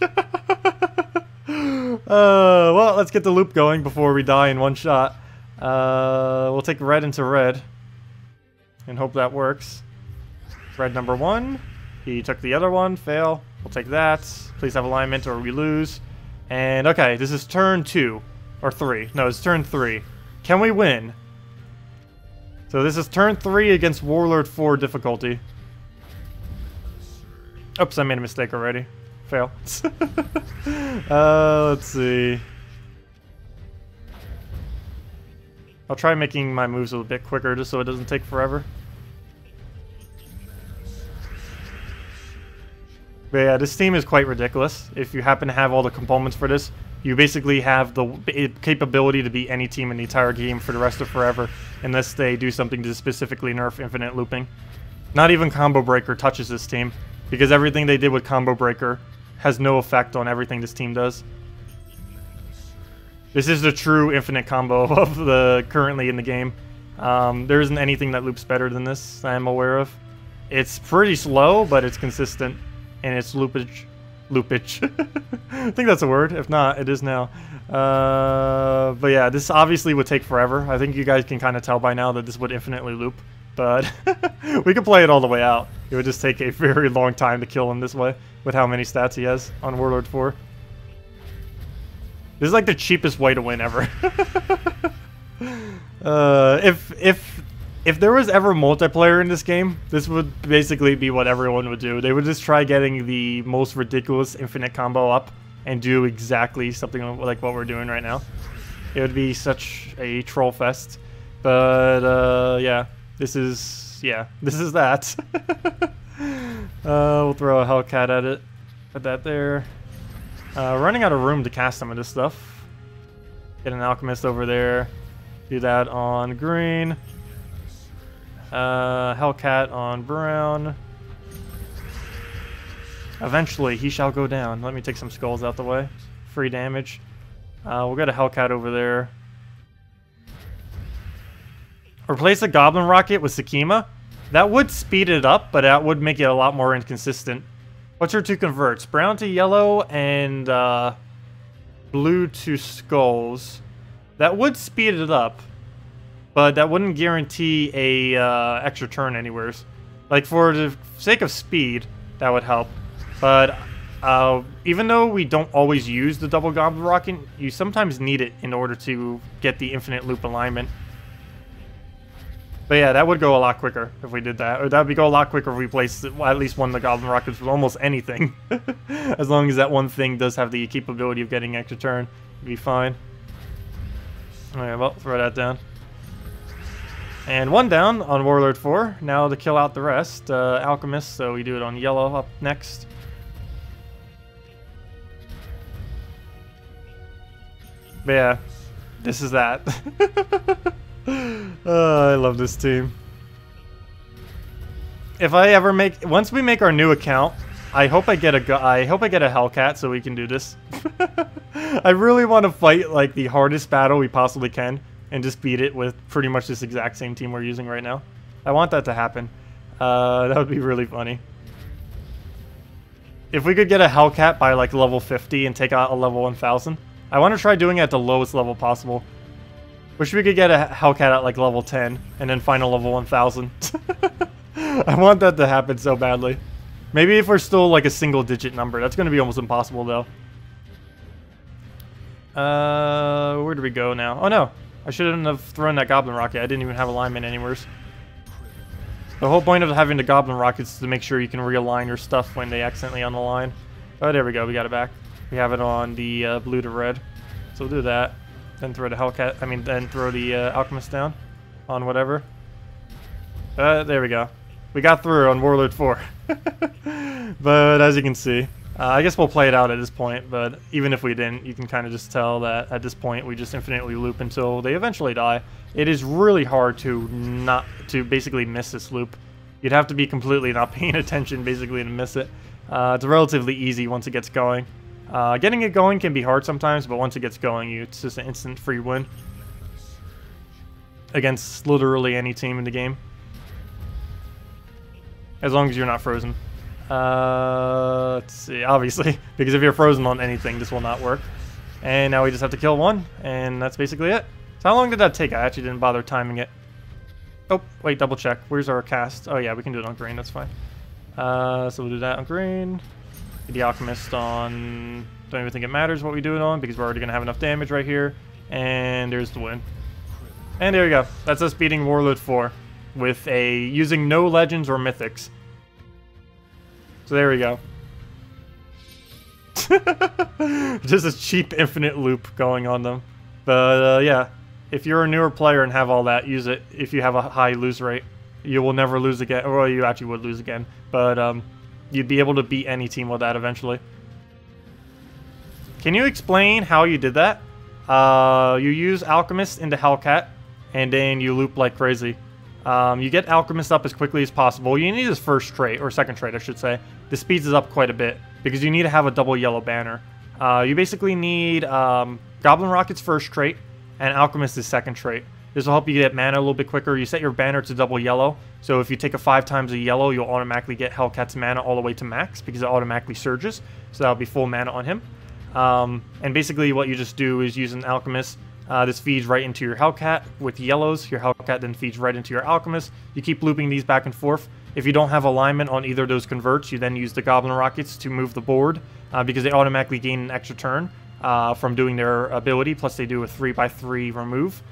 Well, let's get the loop going before we die in one shot. We'll take red into red. And hope that works. Red number 1. He took the other one. Fail. We'll take that. Please have alignment or we lose. And, okay, this is turn 2. Or 3. No, it's turn 3. Can we win? So this is turn 3 against Warlord 4 difficulty. Oops, I made a mistake already. Fail. Let's see. I'll try making my moves a little bit quicker just so it doesn't take forever. But yeah, this team is quite ridiculous. If you happen to have all the components for this, you basically have the capability to beat any team in the entire game for the rest of forever, unless they do something to specifically nerf infinite looping. Not even Combo Breaker touches this team, because everything they did with Combo Breaker has no effect on everything this team does. This is the true infinite combo of the currently in the game. There isn't anything that loops better than this that I'm aware of. It's pretty slow, but it's consistent, and it's loopage. Loopage. I think that's a word. If not, it is now. But yeah, this obviously would take forever. I think you guys can kind of tell by now that this would infinitely loop. But we could play it all the way out. It would just take a very long time to kill him this way with how many stats he has on Warlord 4. This is like the cheapest way to win ever. If there was ever multiplayer in this game, this would basically be what everyone would do. They would just try getting the most ridiculous infinite combo up and do exactly something like what we're doing right now. It would be such a troll fest. But yeah, this is that. We'll throw a Hellcat at it. Put that there. Running out of room to cast some of this stuff. Get an alchemist over there. Do that on green. Hellcat on brown. Eventually, he shall go down. Let me take some skulls out the way. Free damage. We'll get a Hellcat over there. Replace the Goblin Rocket with Sakima. That would speed it up, but that would make it a lot more inconsistent. What's your 2 converts? Brown to yellow and blue to skulls. That would speed it up. But that wouldn't guarantee a extra turn anywheres. Like, for the sake of speed, that would help. But even though we don't always use the double goblin rocket, you sometimes need it in order to get the infinite loop alignment. But yeah, that would go a lot quicker if we did that. Or that would go a lot quicker if we placed at least one of the goblin rockets with almost anything. As long as that one thing does have the capability of getting extra turn, it'd be fine. Alright, well, throw that down. And 1 down on Warlord 4. Now to kill out the rest. Alchemist, so we do it on yellow up next. But yeah, this is that. I love this team. If I ever once we make our new account, I hope I get a Hellcat so we can do this. I really want to fight like the hardest battle we possibly can. And just beat it with pretty much this exact same team we're using right now. I want that to happen. That would be really funny. If we could get a Hellcat by like level 50 and take out a level 1000. I want to try doing it at the lowest level possible. Wish we could get a Hellcat at like level 10 and then final level 1000. I want that to happen so badly. Maybe if we're still like a single digit number. That's going to be almost impossible though. Where do we go now? Oh no. I shouldn't have thrown that Goblin Rocket. I didn't even have alignment anywhere. The whole point of having the Goblin Rockets is to make sure you can realign your stuff when they accidentally unalign. Oh, there we go. We got it back. We have it on the blue to red. So we'll do that. Then throw the then throw the Alchemist down on whatever. There we go. We got through on Warlord 4. But as you can see, I guess we'll play it out at this point, but even if we didn't, you can kind of just tell that at this point we just infinitely loop until they eventually die. It is really hard to basically miss this loop. You'd have to be completely not paying attention basically to miss it. It's relatively easy once it gets going. Getting it going can be hard sometimes, but once it gets going, it's just an instant free win against literally any team in the game. As long as you're not frozen. Let's see, obviously, because if you're frozen on anything, this will not work. And now we just have to kill one, and that's basically it. So how long did that take? I actually didn't bother timing it. Oh, wait, double check. Where's our cast? Oh yeah, we can do it on green, that's fine. So we'll do that on green. The Alchemist on... Don't even think it matters what we do it on, because we're already going to have enough damage right here. And there's the win. And there we go. That's us beating Warlord 4 with using no legends or mythics. So there we go. Just a cheap infinite loop going on them. But yeah, if you're a newer player and have all that, use it. If you have a high lose rate, you will never lose again. Or you actually would lose again. But you'd be able to beat any team with that eventually. Can you explain how you did that? You use Alchemist into Hellcat, and then you loop like crazy. You get Alchemist up as quickly as possible. You need his first trait, or second trait, I should say. This speeds it up quite a bit, because you need to have a double yellow banner. You basically need Goblin Rocket's first trait, and Alchemist's second trait. This will help you get mana a little bit quicker. You set your banner to double yellow, so if you take a 5 times a yellow, you'll automatically get Hellcat's mana all the way to max, because it automatically surges, so that'll be full mana on him. And basically what you just do is use an Alchemist. This feeds right into your Hellcat with yellows. Your Hellcat then feeds right into your Alchemist. You keep looping these back and forth. If you don't have alignment on either of those converts, you then use the Goblin Rockets to move the board, because they automatically gain an extra turn from doing their ability, plus they do a 3x3 remove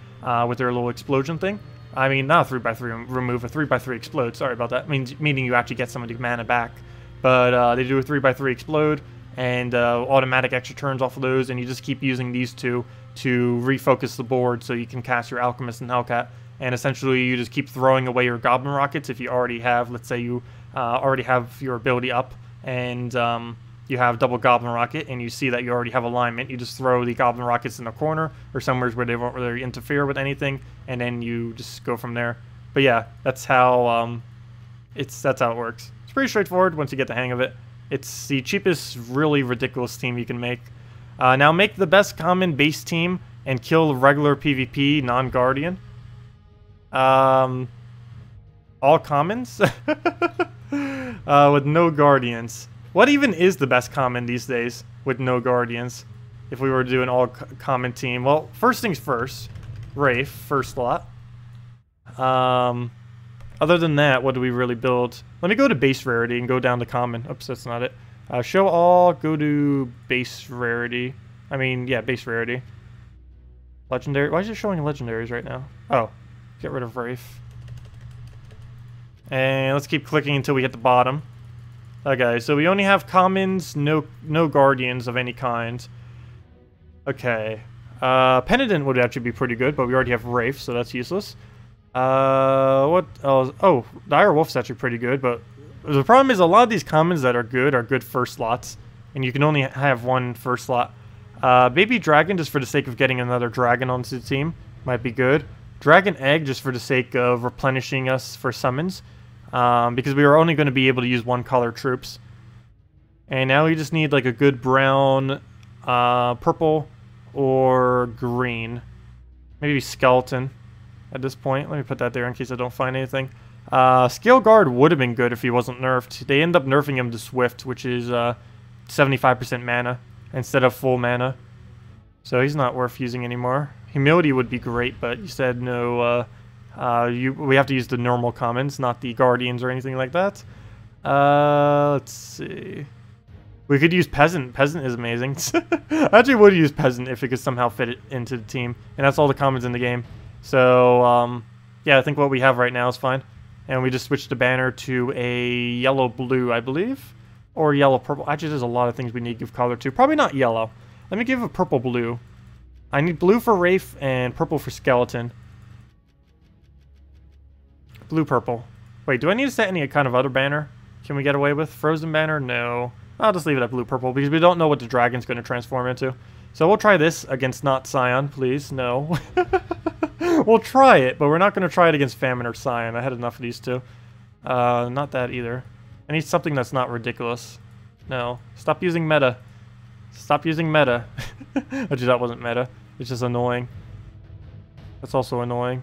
with their little explosion thing. I mean, not a 3x3 remove, a 3x3 explode, sorry about that, meaning you actually get some of the mana back. But they do a 3x3 explode, and automatic extra turns off of those, and you just keep using these two to refocus the board so you can cast your Alchemist and Hellcat. And essentially you just keep throwing away your Goblin Rockets if you already have, let's say you already have your ability up, and you have double Goblin Rocket, and you see that you already have alignment. You just throw the Goblin Rockets in the corner, or somewhere where they won't really interfere with anything, and then you just go from there. But yeah, that's how that's how it works. It's pretty straightforward once you get the hang of it. It's the cheapest, really ridiculous team you can make. Now make the best common base team and kill regular PvP non-guardian. All commons with no guardians. What even is the best common these days with no guardians? If we were to do an all common team, well, first things first, Wraith first slot. Other than that, what do we really build? Let me go to base rarity and go down to common. Oops, that's not it. Show all, go to base rarity. I mean, yeah, base rarity. Legendary. Why is it showing legendaries right now? Oh, get rid of Wraith. And let's keep clicking until we hit the bottom. Okay, so we only have commons, no guardians of any kind. Okay. Penitent would actually be pretty good, but we already have Wraith, so that's useless. What else? Oh, Dire Wolf's actually pretty good, but the problem is a lot of these commons that are good first slots, and you can only have one first slot. Baby Dragon, just for the sake of getting another dragon onto the team, might be good. Dragon Egg, just for the sake of replenishing us for summons, because we are only going to be able to use one color troops. And now we just need like a good brown, purple, or green. Maybe Skeleton at this point. Let me put that there in case I don't find anything. Scale Guard would have been good if he wasn't nerfed. They end up nerfing him to Swift, which is 75% mana instead of full mana. So he's not worth using anymore. Humility would be great, but you said no. We have to use the normal commons, not the Guardians or anything like that. Let's see. We could use Peasant. Peasant is amazing. I actually would use Peasant if it could somehow fit it into the team. And that's all the commons in the game. So, yeah, I think what we have right now is fine. And we just switched the banner to a yellow-blue, I believe. Or yellow-purple. Actually, there's a lot of things we need to give color to. Probably not yellow. Let me give a purple-blue. I need blue for Wraith and purple for Skeleton. Blue-purple. Wait, do I need to set any kind of other banner? Can we get away with frozen banner? No. I'll just leave it at blue-purple because we don't know what the dragon's going to transform into. So we'll try this against not Scion, please. No. We'll try it, but we're not going to try it against Famine or Scion. I had enough of these two. Not that either. I need something that's not ridiculous. No. Stop using meta. Stop using meta. Actually, that wasn't meta. It's just annoying. That's also annoying.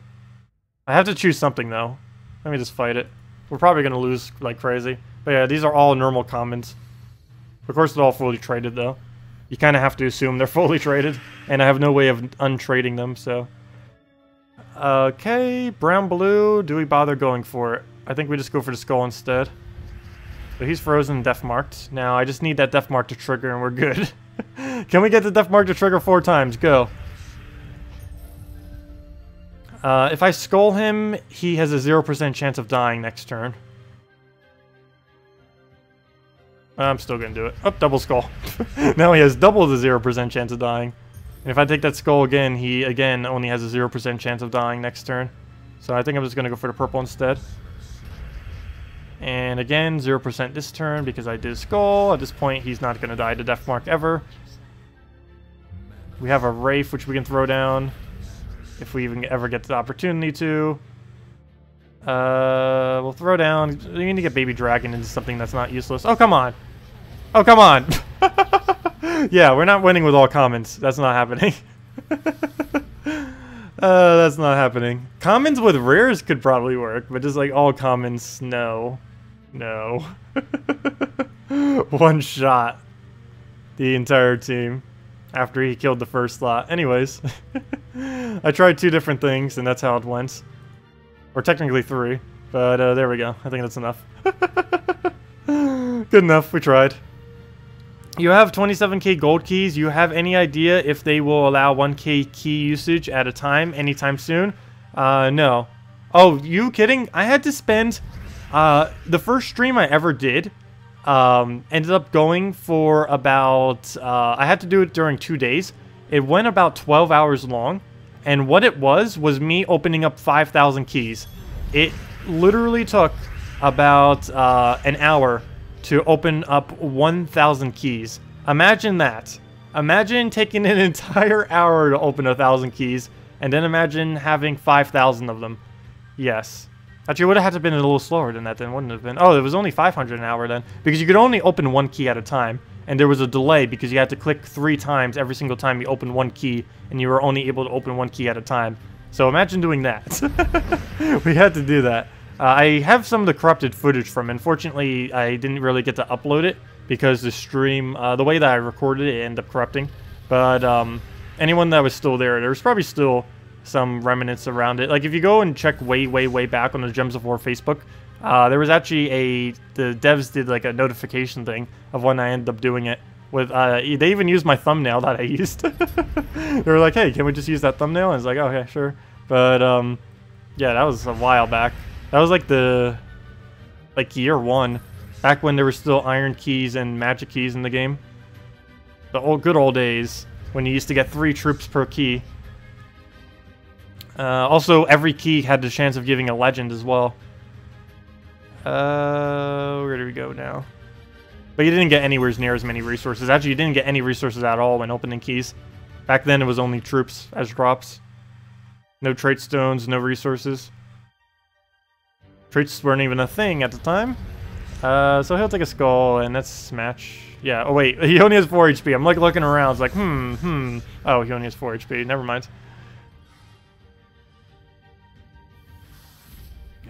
I have to choose something, though. Let me just fight it. We're probably going to lose like crazy. But yeah, these are all normal commons. Of course, they're all fully traded, though. You kind of have to assume they're fully traded. And I have no way of untrading them, so... Okay, brown-blue. Do we bother going for it? I think we just go for the skull instead. So he's frozen and death marked. Now, I just need that death mark to trigger and we're good. Can we get the death mark to trigger 4 times? Go. If I skull him, he has a 0% chance of dying next turn. I'm still gonna do it. Oh, double skull. Now he has double the 0% chance of dying. And if I take that skull again, he again only has a 0% chance of dying next turn. So I think I'm just gonna go for the purple instead. And again, 0% this turn because I did skull. At this point, he's not gonna die to death mark ever. We have a Wraith which we can throw down if we even ever get the opportunity to. We'll throw down. We need to get Baby Dragon into something that's not useless. Oh, come on. Oh, come on. Yeah, we're not winning with all commons. That's not happening. That's not happening. Commons with rares could probably work, but just like all commons, no. No. One shot. The entire team. After he killed the first slot. Anyways. I tried 2 different things, and that's how it went. Or technically 3. But there we go. I think that's enough. Good enough. We tried. You have 27k gold keys. You have any idea if they will allow 1k key usage at a time anytime soon? No. Oh, you kidding? I had to spend... the first stream I ever did ended up going for about... I had to do it during 2 days. It went about 12 hours long. And what it was me opening up 5,000 keys. It literally took about an hour to open up 1,000 keys. Imagine that. Imagine taking an entire hour to open 1,000 keys, and then imagine having 5,000 of them. Yes. Actually, it would have had to have been a little slower than that then, wouldn't it have been? Oh, it was only 500 an hour then. Because you could only open 1 key at a time. And there was a delay because you had to click 3 times every single time you opened 1 key, and you were only able to open 1 key at a time. So imagine doing that. We had to do that. I have some of the corrupted footage from it. Unfortunately, I didn't really get to upload it because the stream, the way that I recorded it, ended up corrupting. But anyone that was still there, there's probably still some remnants around it. Like if you go and check way back on the Gems of War Facebook, there was actually the devs did like a notification thing of when I ended up doing it. With they even used my thumbnail that I used. They were like, "Hey, can we just use that thumbnail?" And I was like, "Oh yeah, sure." But yeah, that was a while back. That was like year 1, back when there were still iron keys and magic keys in the game. The good old days when you used to get 3 troops per key. Also, every key had the chance of giving a legend as well. Where do we go now? But you didn't get anywhere near as many resources. Actually, you didn't get any resources at all when opening keys. Back then, it was only troops as drops. No trait stones, no resources. Traits weren't even a thing at the time. So he'll take a skull, and that's match. Yeah, oh wait, he only has 4 HP. I'm like looking around, it's like, Oh, he only has 4 HP, never mind.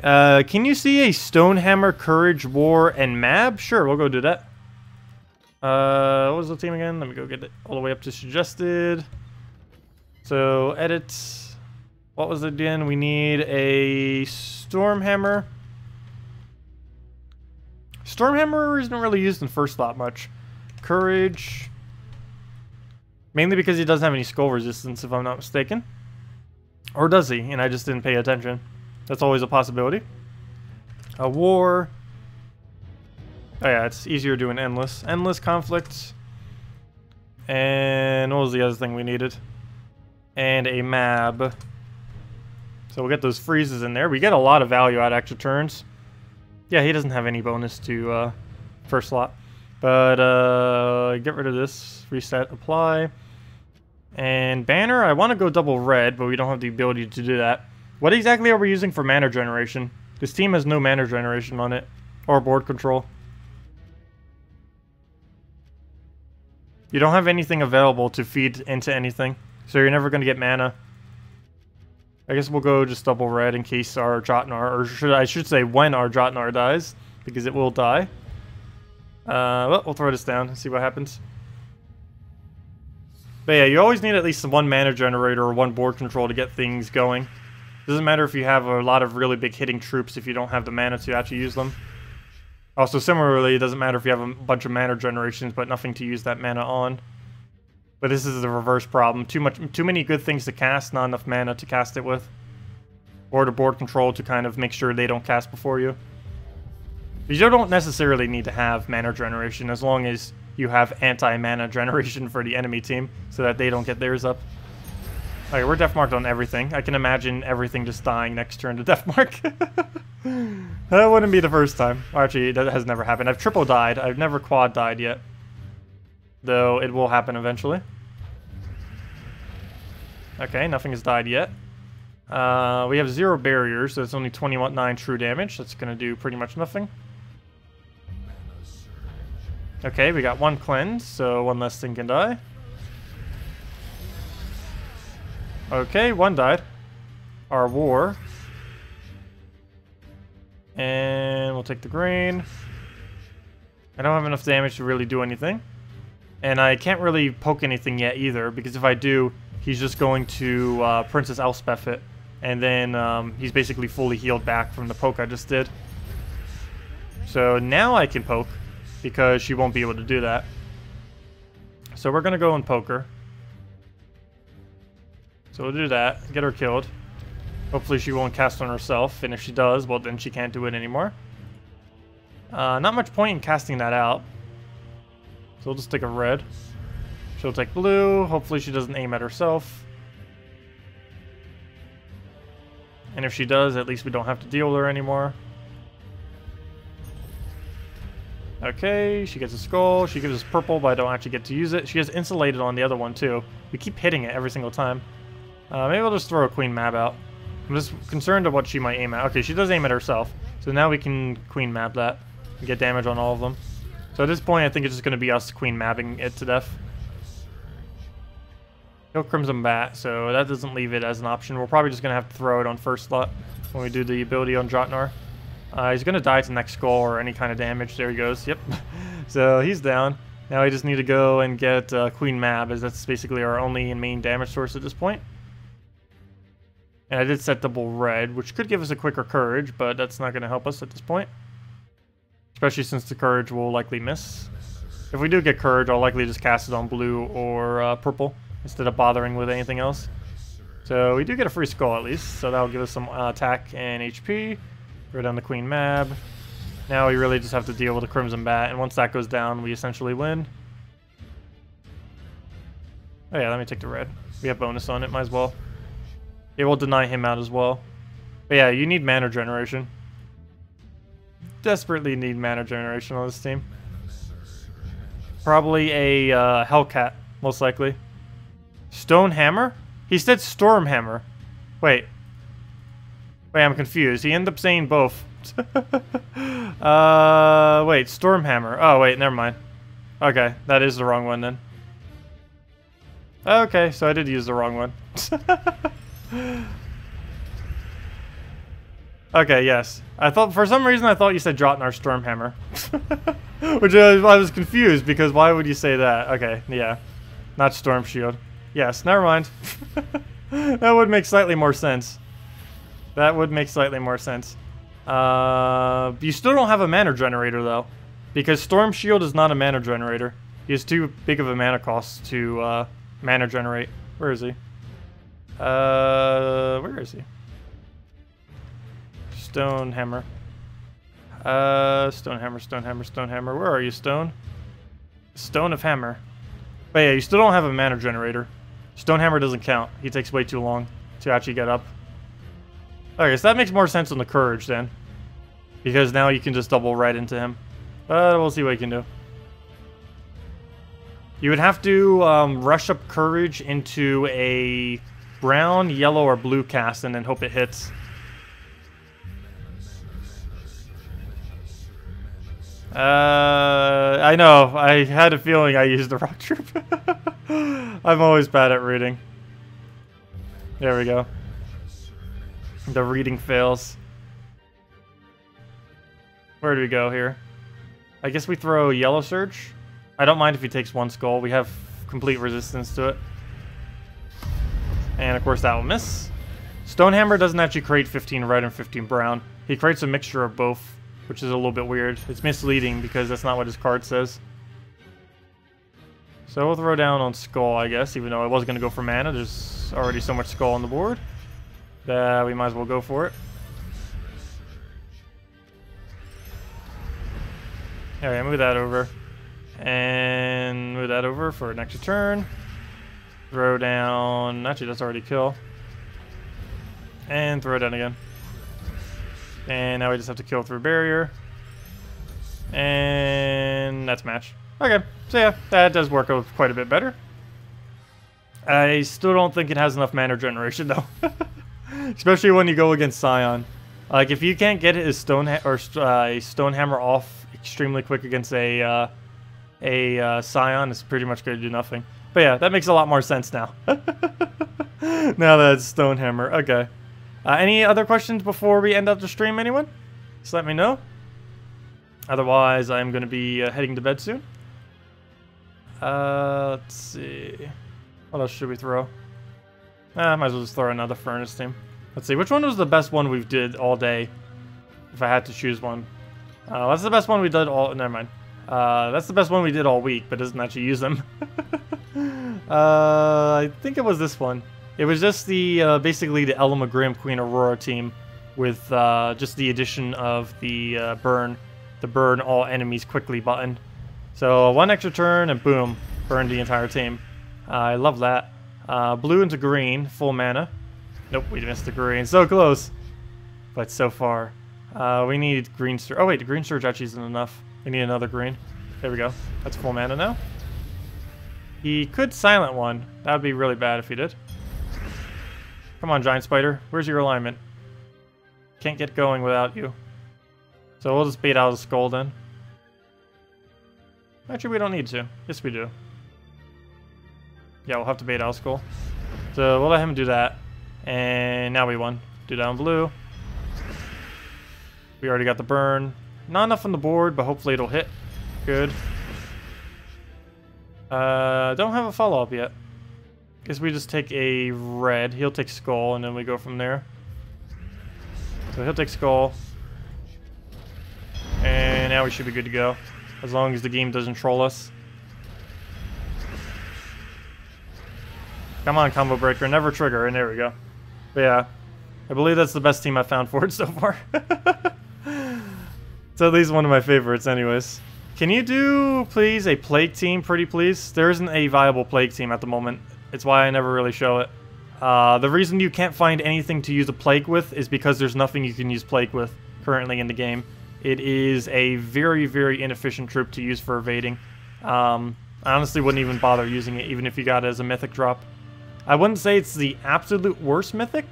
Can you see a Stonehammer, Courage, War, and Mab? Sure, we'll go do that. What was the team again? Let me go get it all the way up to suggested. So, edit. What was it again? We need a Stormhammer. Stormhammer isn't really used in first slot much. Courage. Mainly because he doesn't have any skull resistance, if I'm not mistaken. Or does he? And I just didn't pay attention. That's always a possibility. A War. Oh yeah, it's easier doing Endless. Endless Conflict. And what was the other thing we needed? And a Mab. So we'll get those freezes in there. We get a lot of value out of extra turns. Yeah, he doesn't have any bonus to first slot. But get rid of this. Reset, apply. And banner, I want to go double red, but we don't have the ability to do that. What exactly are we using for mana generation? This team has no mana generation on it. Or board control. You don't have anything available to feed into anything. So you're never going to get mana. I guess we'll go just double red in case our Jotnar, or I should say when our Jotnar dies. Because it will die. Well, we'll throw this down and see what happens. But yeah, you always need at least one mana generator or one board control to get things going. Doesn't matter if you have a lot of really big hitting troops if you don't have the mana to actually use them. Also, similarly, it doesn't matter if you have a bunch of mana generations but nothing to use that mana on. But this is the reverse problem. Too many good things to cast, not enough mana to cast it with. Or the board control to kind of make sure they don't cast before you. You don't necessarily need to have mana generation as long as you have anti-mana generation for the enemy team so that they don't get theirs up. Okay, we're death marked on everything. I can imagine everything just dying next turn to death mark. That wouldn't be the first time. Actually, that has never happened. I've triple died. I've never quad died yet. Though it will happen eventually. Okay, nothing has died yet. We have 0 barriers, so it's only 29 true damage. That's going to do pretty much nothing. Okay, we got 1 cleanse, so 1 less thing can die. Okay, 1 died. Our war. And we'll take the grain. I don't have enough damage to really do anything. And I can't really poke anything yet either, because if I do, he's just going to Princess Elspeth it. And then he's basically fully healed back from the poke I just did. So now I can poke, because she won't be able to do that. So we're going to go and poke her. So we'll do that, get her killed. Hopefully she won't cast on herself, and if she does, well then she can't do it anymore. Not much point in casting that out. So we'll just take a red. She'll take blue, hopefully she doesn't aim at herself. And if she does, at least we don't have to deal with her anymore. Okay, she gets a skull. She gives us purple, but I don't actually get to use it. She has insulated on the other one, too. We keep hitting it every single time. Maybe I'll just throw a Queen Mab out. I'm just concerned of what she might aim at. Okay, she does aim at herself. So now we can Queen Mab that and get damage on all of them. So at this point, I think it's just going to be us Queen Mabbing it to death. No Crimson Bat, so that doesn't leave it as an option. We're probably just going to have to throw it on first slot when we do the ability on Jotnar. He's going to die to next skull or any kind of damage. There he goes. Yep. So he's down. Now we just need to go and get Queen Mab, as that's basically our only and main damage source at this point. And I did set double red, which could give us a quicker courage, but that's not going to help us at this point. Especially since the courage will likely miss. If we do get courage, I'll likely just cast it on blue or purple instead of bothering with anything else. So we do get a free skull at least, so that'll give us some attack and HP. Throw down the Queen Mab. Now we really just have to deal with the Crimson Bat, and once that goes down, we essentially win. Oh yeah, let me take the red. We have bonus on it, might as well. It will deny him out as well. But yeah, you need mana generation. Desperately need mana generation on this team. Probably a Hellcat, most likely. Stone Hammer? He said Storm Hammer. Wait, I'm confused. He ended up saying both. Wait, Storm Hammer. Oh, wait, never mind. Okay, that is the wrong one then. Okay, so I did use the wrong one. Okay, yes. I thought, for some reason, I thought you said Jotnar Storm Hammer. Which I was confused, because why would you say that? Okay, yeah. Not Storm Shield. Yes, never mind. That would make slightly more sense. That would make slightly more sense. You still don't have a mana generator, though. Because Storm Shield is not a mana generator. He has too big of a mana cost to mana generate. Where is he? Where is he? Stone Hammer. Stone Hammer, Stone Hammer, Stone Hammer. Where are you, Stone? Stone of Hammer. But yeah, you still don't have a mana generator. Stone Hammer doesn't count. He takes way too long to actually get up. Okay, so that makes more sense on the courage then. Because now you can just double right into him. But we'll see what you can do. You would have to rush up courage into a brown, yellow, or blue cast and then hope it hits. I know. I had a feeling I used the rock troop. I'm always bad at reading. There we go. The reading fails. Where do we go here? I guess we throw Yellow Surge. I don't mind if he takes one skull. We have complete resistance to it. And of course that will miss. Stonehammer doesn't actually create 15 red and 15 brown. He creates a mixture of both, which is a little bit weird. It's misleading because that's not what his card says. So we'll throw down on skull, I guess, even though I was going to go for mana. There's already so much skull on the board that we might as well go for it. Alright, move that over. And move that over for an extra turn. Throw down... Actually, that's already kill. And throw it down again. And now we just have to kill through barrier. And that's match. Okay, so yeah, that does work out quite a bit better. I still don't think it has enough mana generation, though. Especially when you go against Scion. Like, if you can't get his Stonehammer off extremely quick against a Scion, it's pretty much going to do nothing. But yeah, that makes a lot more sense now. Now that it's Stonehammer. Okay. Any other questions before we end up the stream, anyone? Just let me know. Otherwise, I'm going to be heading to bed soon. Let's see. What else should we throw? Might as well just throw another Furnace team. Let's see. Which one was the best one we've did all day? If I had to choose one. That's the best one we did all... Never mind. That's the best one we did all week, but doesn't actually use them. I think it was this one. It was just the basically the Ella Grim Queen Aurora team with just the addition of the burn all enemies quickly button. So one extra turn and boom, burn the entire team. I love that. Blue into green, full mana. Nope, we missed the green. So close, but so far. We need green surge. Oh wait, the green surge actually isn't enough. We need another green. There we go. That's full mana now. He could silent one. That would be really bad if he did. Come on, Giant Spider. Where's your alignment? Can't get going without you. So we'll just bait out a skull then. Actually, we don't need to. Yes, we do. Yeah, we'll have to bait out a skull. So we'll let him do that. And now we won. Do down blue. We already got the burn. Not enough on the board, but hopefully it'll hit. Good. Don't have a follow-up yet. Guess we just take a red. He'll take skull, and then we go from there. So he'll take skull. And now we should be good to go. As long as the game doesn't troll us. Come on, Combo Breaker. Never trigger. And there we go. But yeah. I believe that's the best team I've found for it so far. It's at least one of my favorites anyways. Can you do, please, a Plague team, pretty please? There isn't a viable Plague team at the moment. It's why I never really show it. The reason you can't find anything to use a Plague with is because there's nothing you can use Plague with currently in the game. It is a very, very inefficient troop to use for evading. I honestly wouldn't even bother using it, even if you got it as a mythic drop. I wouldn't say it's the absolute worst mythic,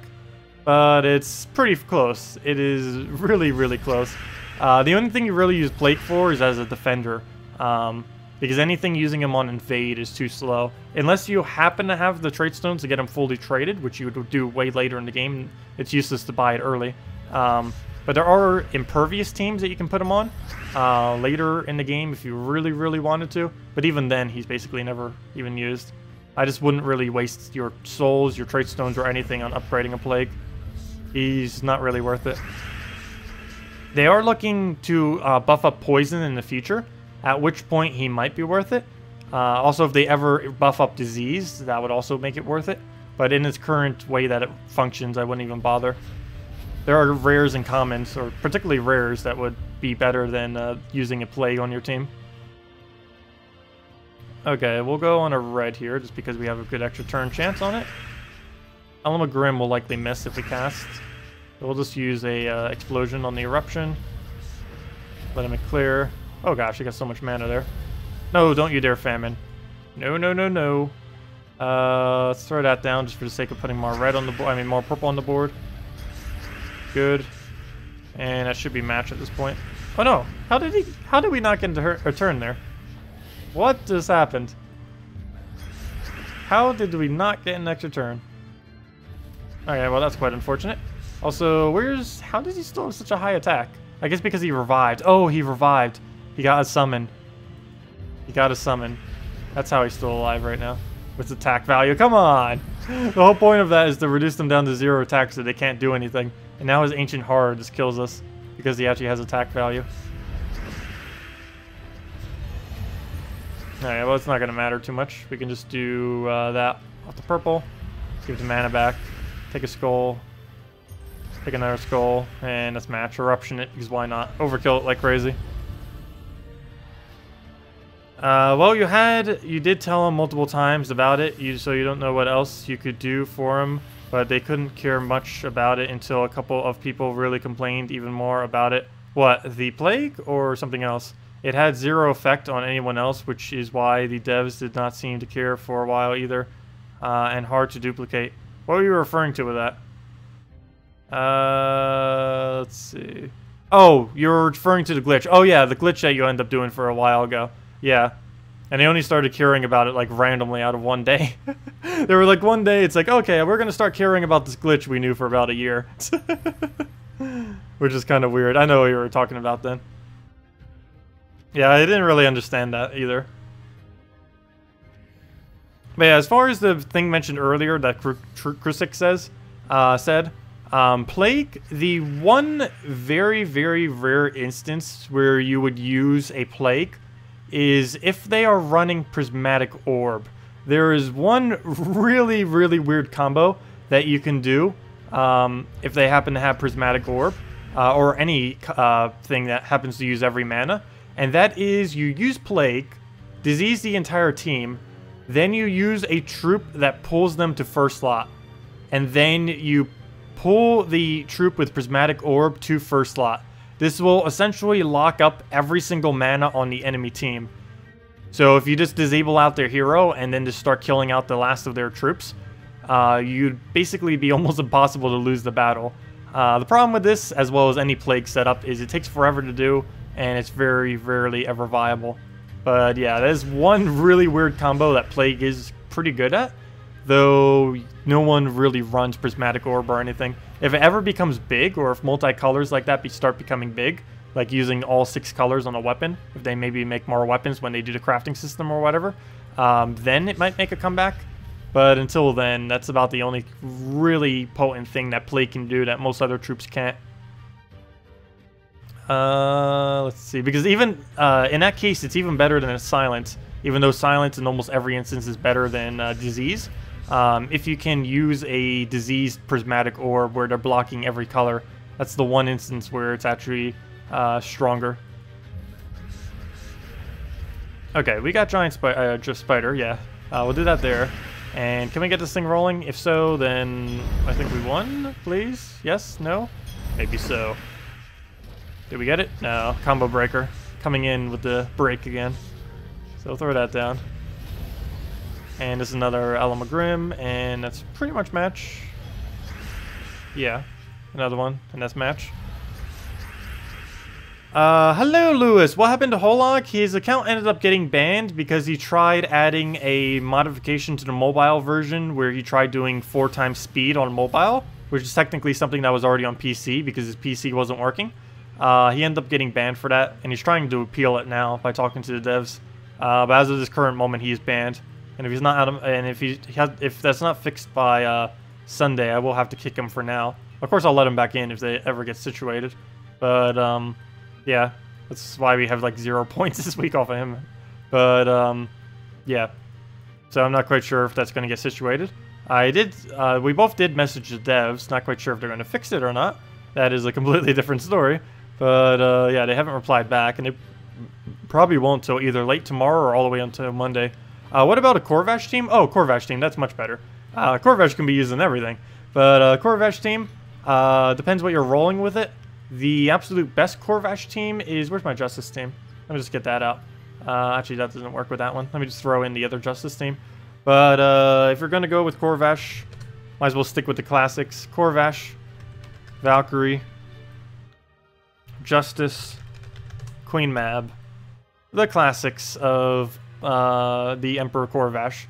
but it's pretty close. It is really, really close. The only thing you really use Plague for is as a defender, because anything using him on invade is too slow. Unless you happen to have the trait stones to get him fully traded, which you would do way later in the game, it's useless to buy it early. But there are impervious teams that you can put him on later in the game if you really, really wanted to. But even then, he's basically never even used. I just wouldn't really waste your souls, your trait stones, or anything on upgrading a Plague. He's not really worth it. They are looking to buff up poison in the future, at which point he might be worth it. Also, if they ever buff up disease, that would also make it worth it. But in its current way that it functions, I wouldn't even bother. There are rares and commons, or particularly rares, that would be better than using a Plague on your team. Okay, we'll go on a red here, just because we have a good extra turn chance on it. Ella Grim will likely miss if we cast. So we'll just use a explosion on the eruption. Letting it clear. Oh gosh, he got so much mana there. No, don't you dare famine. No, no, no, no. Let's throw that down just for the sake of putting more red on the board. I mean, more purple on the board. Good. And that should be match at this point. Oh no! How did we not get into a turn there? What just happened? How did we not get an extra turn? Okay, well that's quite unfortunate. Also, how does he still have such a high attack? I guess because he revived. Oh, he revived. He got a summon. He got a summon. That's how he's still alive right now. With attack value. Come on! The whole point of that is to reduce them down to 0 attack so they can't do anything. And now his Ancient Horror just kills us because he actually has attack value. Alright, well it's not going to matter too much. We can just do that off the purple. Give the mana back. Take a skull. Take another skull. And let's match. Eruption it, because why not? Overkill it like crazy. Well, you did tell him multiple times about it, so you don't know what else you could do for him, but they couldn't care much about it until a couple of people really complained even more about it. What, the plague or something else? It had 0 effect on anyone else, which is why the devs did not seem to care for a while either, and hard to duplicate. What were you referring to with that? Let's see. Oh, you're referring to the glitch. Oh yeah, the glitch that you ended up doing for a while ago. Yeah. And they only started caring about it, like, randomly out of one day. They were like, one day, it's like, okay, we're gonna start caring about this glitch we knew for about a year. Which is kind of weird. I know what you were talking about then. Yeah, I didn't really understand that either. But yeah, as far as the thing mentioned earlier that KrissTigger said, Plague, the one very, very rare instance where you would use a Plague is if they are running Prismatic Orb. There is one really, really weird combo that you can do if they happen to have Prismatic Orb, or any thing that happens to use every mana, and that is you use Plague, disease the entire team, then you use a troop that pulls them to first slot, and then you pull the troop with Prismatic Orb to first slot. This will essentially lock up every single mana on the enemy team. So if you just disable out their hero and then just start killing out the last of their troops, you'd basically be almost impossible to lose the battle. The problem with this, as well as any Plague setup, is it takes forever to do, and it's very rarely ever viable. But yeah, there's one really weird combo that Plague is pretty good at, though no one really runs Prismatic Orb or anything. If it ever becomes big, or if multi-colors like that start becoming big, like using all 6 colors on a weapon, if they maybe make more weapons when they do the crafting system or whatever, then it might make a comeback. But until then, that's about the only really potent thing that Plague can do that most other troops can't. Let's see, because even in that case, it's even better than a Silence, even though Silence in almost every instance is better than Disease. If you can use a diseased Prismatic Orb where they're blocking every color, that's the one instance where it's actually stronger. Okay, we got Giant Spider, yeah. We'll do that there. And can we get this thing rolling? If so, then I think we won, please? Yes? No? Maybe so. Did we get it? No. Combo breaker. Coming in with the break again. So throw that down. And this is another Alamagrim, and that's pretty much match. Yeah, another one, and that's match. Hello, Lewis. What happened to Holog? His account ended up getting banned because he tried adding a modification to the mobile version where he tried doing 4 times speed on mobile, which is technically something that was already on PC because his PC wasn't working. He ended up getting banned for that, and he's trying to appeal it now by talking to the devs. But as of this current moment, he is banned. And if he's not out of, and if that's not fixed by Sunday, I will have to kick him for now. Of course, I'll let him back in if they ever get situated. But yeah, that's why we have like 0 points this week off of him. But yeah, so I'm not quite sure if that's going to get situated. We both did message the devs. Not quite sure if they're going to fix it or not. That is a completely different story. But yeah, they haven't replied back, and they probably won't till either late tomorrow or all the way until Monday. What about a Corvash team? Oh, Corvash team, that's much better. Corvash can be used in everything. But Corvash team, depends what you're rolling with it. The absolute best Corvash team is... Where's my Justice team? Let me just get that out. Actually, that doesn't work with that one. Let me just throw in the other Justice team. But if you're going to go with Corvash, might as well stick with the classics. Corvash, Valkyrie, Justice, Queen Mab. The classics of the Emperor Corvash.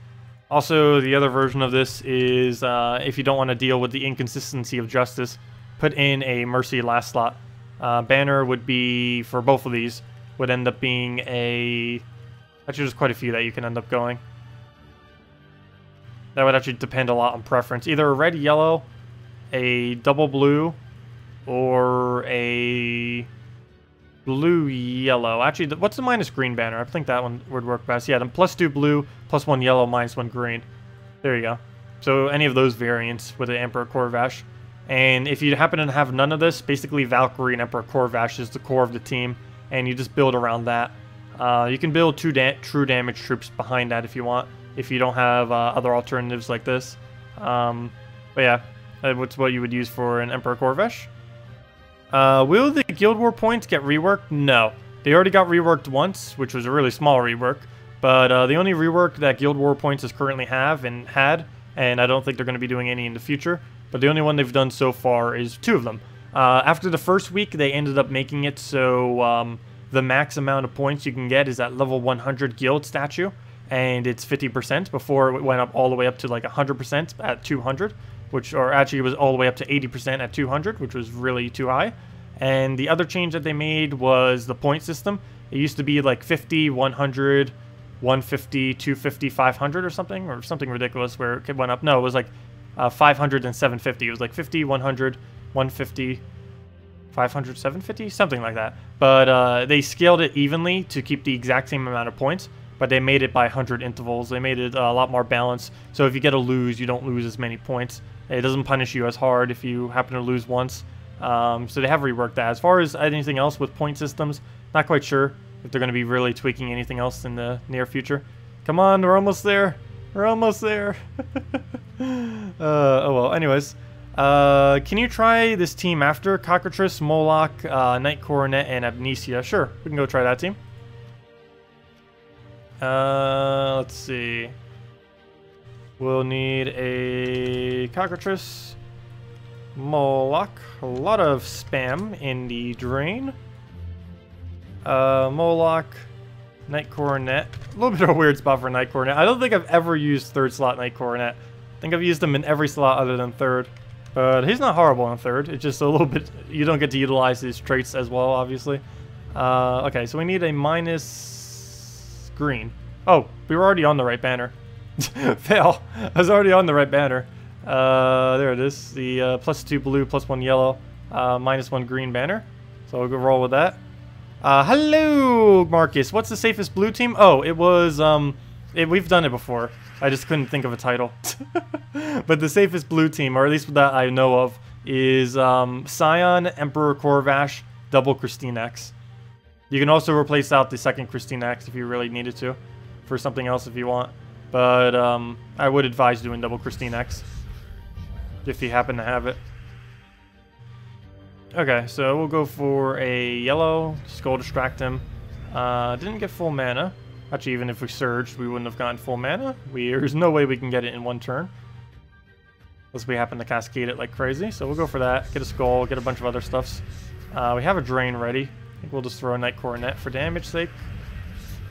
Also, the other version of this is if you don't want to deal with the inconsistency of Justice, put in a Mercy last slot. Banner would be, for both of these, would end up being a... Actually, there's quite a few that you can end up going. That would actually depend a lot on preference. Either a red-yellow, a double blue, or a blue-yellow. Actually, what's the minus green banner? I think that one would work best. Yeah, then +2 blue, +1 yellow, -1 green. There you go. So any of those variants with the Emperor Corvash. And if you happen to have none of this, basically Valkyrie and Emperor Corvash is the core of the team, and you just build around that. You can build true damage troops behind that if you want, if you don't have other alternatives like this. But yeah, that's what you would use for an Emperor Corvash. Will the Guild War points get reworked? No. They already got reworked once, which was a really small rework. But the only rework that Guild War points is currently and I don't think they're going to be doing any in the future, but the only one they've done so far is 2 of them. After the first week, they ended up making it so the max amount of points you can get is at level 100 guild statue, and it's 50%. Before it went up all the way up to like 100% at 200, or actually it was all the way up to 80% at 200, which was really too high. And the other change that they made was the point system. It used to be like 50, 100, 150, 250, 500 or something ridiculous where it went up. No, it was like 500 and 750. It was like 50, 100, 150, 500, 750, something like that. But they scaled it evenly to keep the exact same amount of points, but they made it by 100 intervals. They made it a lot more balanced. So if you get a lose, you don't lose as many points. It doesn't punish you as hard if you happen to lose once. So they have reworked that. As far as anything else with point systems, not quite sure if they're going to be really tweaking anything else in the near future. Come on, we're almost there. We're almost there. Oh well, anyways. Can you try this team after? Cockatrice, Moloch, Knight Coronet, and Amnesia. Sure, we can go try that team. Let's see. We'll need a Cockatrice, Moloch, a lot of spam in the drain. Moloch, Knight Coronet. A little bit of a weird spot for Knight Coronet. I don't think I've ever used 3rd slot Knight Coronet. I think I've used him in every slot other than 3rd. But he's not horrible on 3rd. It's just a little bit... You don't get to utilize his traits as well, obviously. Okay, so we need a minus green. Oh, we were already on the right banner. Fail. I was already on the right banner. There it is. The +2 blue, +1 yellow, -1 green banner. So we'll go roll with that. Hello, Marcus. What's the safest blue team? Oh, it was, we've done it before. I just couldn't think of a title. But the safest blue team, or at least that I know of, is Scion, Emperor Corvash, double Christine X. You can also replace out the second Christine X if you really needed to, for something else if you want. But I would advise doing double Christine X, if you happen to have it. Okay, so we'll go for a yellow, Skull Distract him. Didn't get full mana. Actually, even if we surged, we wouldn't have gotten full mana. There's no way we can get it in 1 turn. Unless we happen to cascade it like crazy. So we'll go for that, get a Skull, get a bunch of other stuffs. We have a Drain ready. I think we'll just throw a Knight Coronet for damage sake.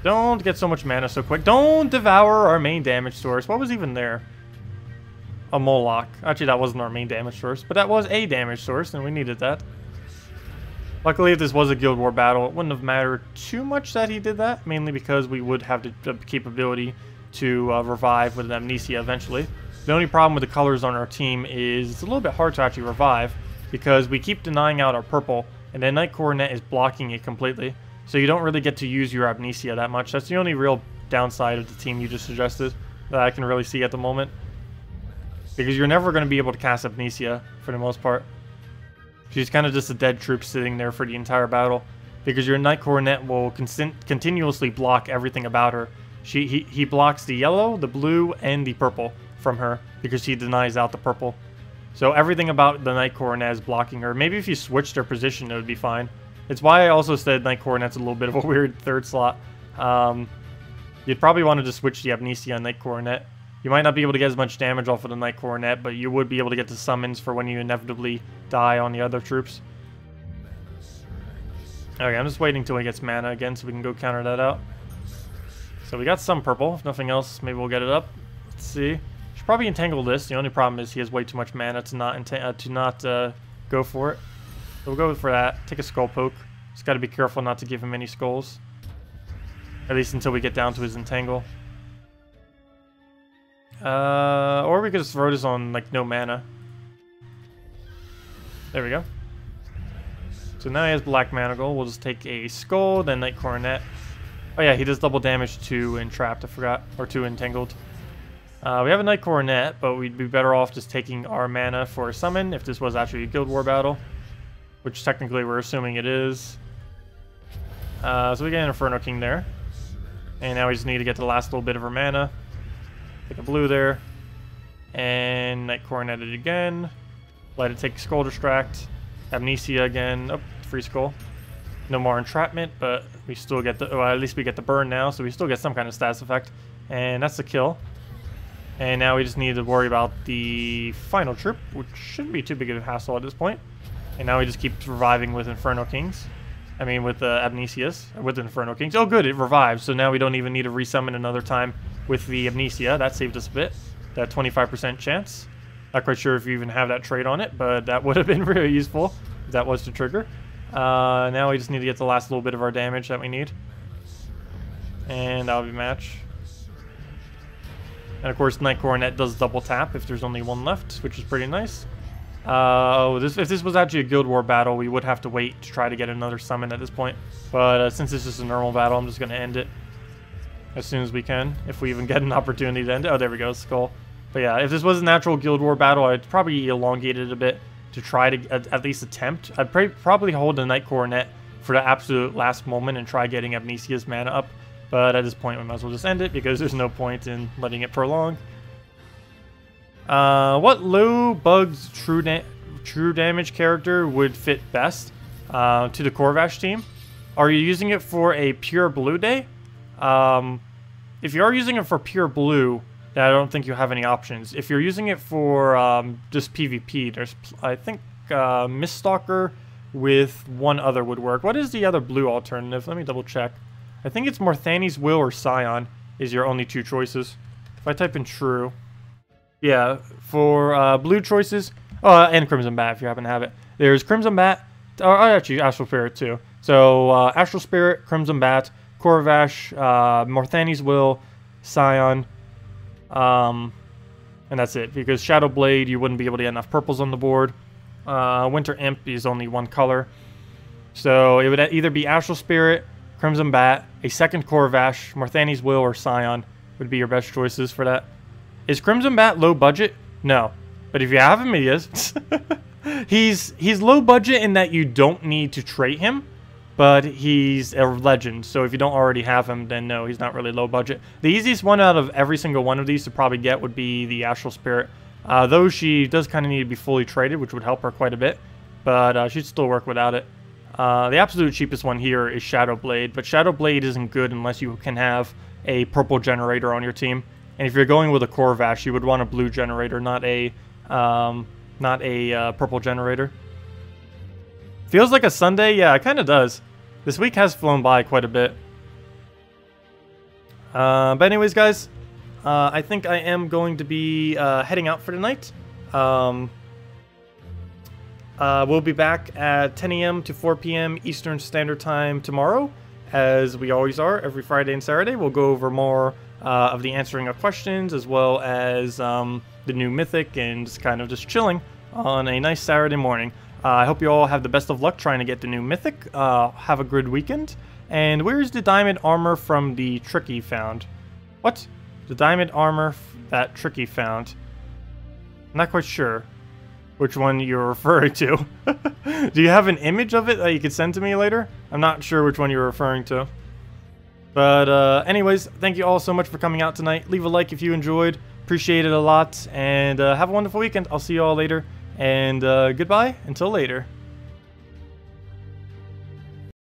Don't get so much mana so quick. Don't devour our main damage source. What was even there? A Moloch. Actually, that wasn't our main damage source, but that was a damage source, and we needed that. Luckily, if this was a Guild War battle, it wouldn't have mattered too much that he did that, mainly because we would have the capability to revive with an Amnesia eventually. The only problem with the colors on our team is it's a little bit hard to actually revive, because we keep denying out our purple, and then Knight Coronet is blocking it completely. So you don't really get to use your Amnesia that much. That's the only real downside of the team you just suggested that I can really see at the moment. Because you're never going to be able to cast Amnesia for the most part. She's kind of just a dead troop sitting there for the entire battle. Because your Knight Coronet will continuously block everything about her. He blocks the yellow, the blue, and the purple from her. Because he denies out the purple. So everything about the Night Coronet is blocking her. Maybe if you switched her position, it would be fine. It's why I also said Night Coronet's a little bit of a weird third slot. You'd probably want to just switch the Amnesia on Night Coronet. You might not be able to get as much damage off of the Night Coronet, but you would be able to get the summons for when you inevitably die on the other troops. Okay, I'm just waiting till he gets mana again so we can go counter that out. So we got some purple. If nothing else, maybe we'll get it up. Let's see. Should probably entangle this. The only problem is he has way too much mana to not go for it. So we'll go for that. Take a skull poke. Just got to be careful not to give him any skulls. At least until we get down to his entangle. Or we could just throw this on like no mana. There we go. So now he has Black Manacle. We'll just take a skull, then Night Coronet. Oh yeah, he does double damage to Entrapped, I forgot. Or to Entangled. We have a Night Coronet, but we'd be better off just taking our mana for a summon if this was actually a Guild War battle. Which technically we're assuming it is. So we get an Inferno King there. And now we just need to get the last little bit of our mana. Take a blue there. And Night Coronet it again. Let it take Skull Distract. Amnesia again. Oh, free skull. No more entrapment, but we still get the... well, at least we get the burn now, so we still get some kind of stats effect. And that's the kill. And now we just need to worry about the final troop, which shouldn't be too big of a hassle at this point. And now we just keep reviving with Inferno Kings. I mean, with Amnesias. With Inferno Kings. Oh, good, it revives, so now we don't even need to resummon another time with the Amnesia. That saved us a bit. That 25% chance. Not quite sure if you even have that trait on it, but that would have been really useful if that was to trigger. Now we just need to get the last little bit of our damage that we need. And that'll be match. And of course, Night Coronet does double tap if there's only one left, which is pretty nice. If this was actually a Guild War battle, we would have to wait to try to get another summon at this point. But since this is a normal battle, I'm just going to end it as soon as we can, if we even get an opportunity to end it. Oh, there we go, skull. But yeah, if this was a natural Guild War battle, I'd probably elongate it a bit to try to at least attempt. I'd probably hold the Night Coronet for the absolute last moment and try getting Amnesia's mana up. But at this point, we might as well just end it because there's no point in letting it prolong. What low bugs true damage character would fit best to the Corvash team? Are you using it for a pure blue day? If you are using it for pure blue, then I don't think you have any options. If you're using it for just PvP, there's, I think, Miststalker with one other would work. What is the other blue alternative? Let me double check. I think it's Morthani's Will or Scion is your only two choices. If I type in true. Yeah, for blue choices, and Crimson Bat if you happen to have it. There's Crimson Bat, or actually Astral Spirit too. So Astral Spirit, Crimson Bat, Corvash, Morthani's Will, Scion, and that's it. Because Shadow Blade, you wouldn't be able to get enough purples on the board. Winter Imp is only one color. So it would either be Astral Spirit, Crimson Bat, a second Corvash, Morthani's Will, or Scion would be your best choices for that. Is Crimson Bat low budget? No. But if you have him, he is. He's low budget in that you don't need to trait him, but he's a legend. So if you don't already have him, then no, he's not really low budget. The easiest one out of every single one of these to probably get would be the Astral Spirit. Though she does kind of need to be fully traded, which would help her quite a bit. But she'd still work without it. The absolute cheapest one here is Shadow Blade, but Shadow Blade isn't good unless you can have a purple generator on your team. And if you're going with a Corvash, you would want a blue generator, not a purple generator. Feels like a Sunday? Yeah, it kind of does. This week has flown by quite a bit. But anyways, guys, I think I am going to be heading out for tonight. We'll be back at 10 a.m. to 4 p.m. Eastern Standard Time tomorrow, as we always are every Friday and Saturday. We'll go over more of the answering of questions, as well as the new Mythic, and just kind of just chilling on a nice Saturday morning. I hope you all have the best of luck trying to get the new Mythic. Have a good weekend. And where's the diamond armor from the Tricky found? What? The diamond armor that Tricky found? I'm not quite sure which one you're referring to. Do you have an image of it that you could send to me later? I'm not sure which one you're referring to. But anyways, thank you all so much for coming out tonight. Leave a like if you enjoyed. Appreciate it a lot. And have a wonderful weekend. I'll see you all later. And goodbye until later.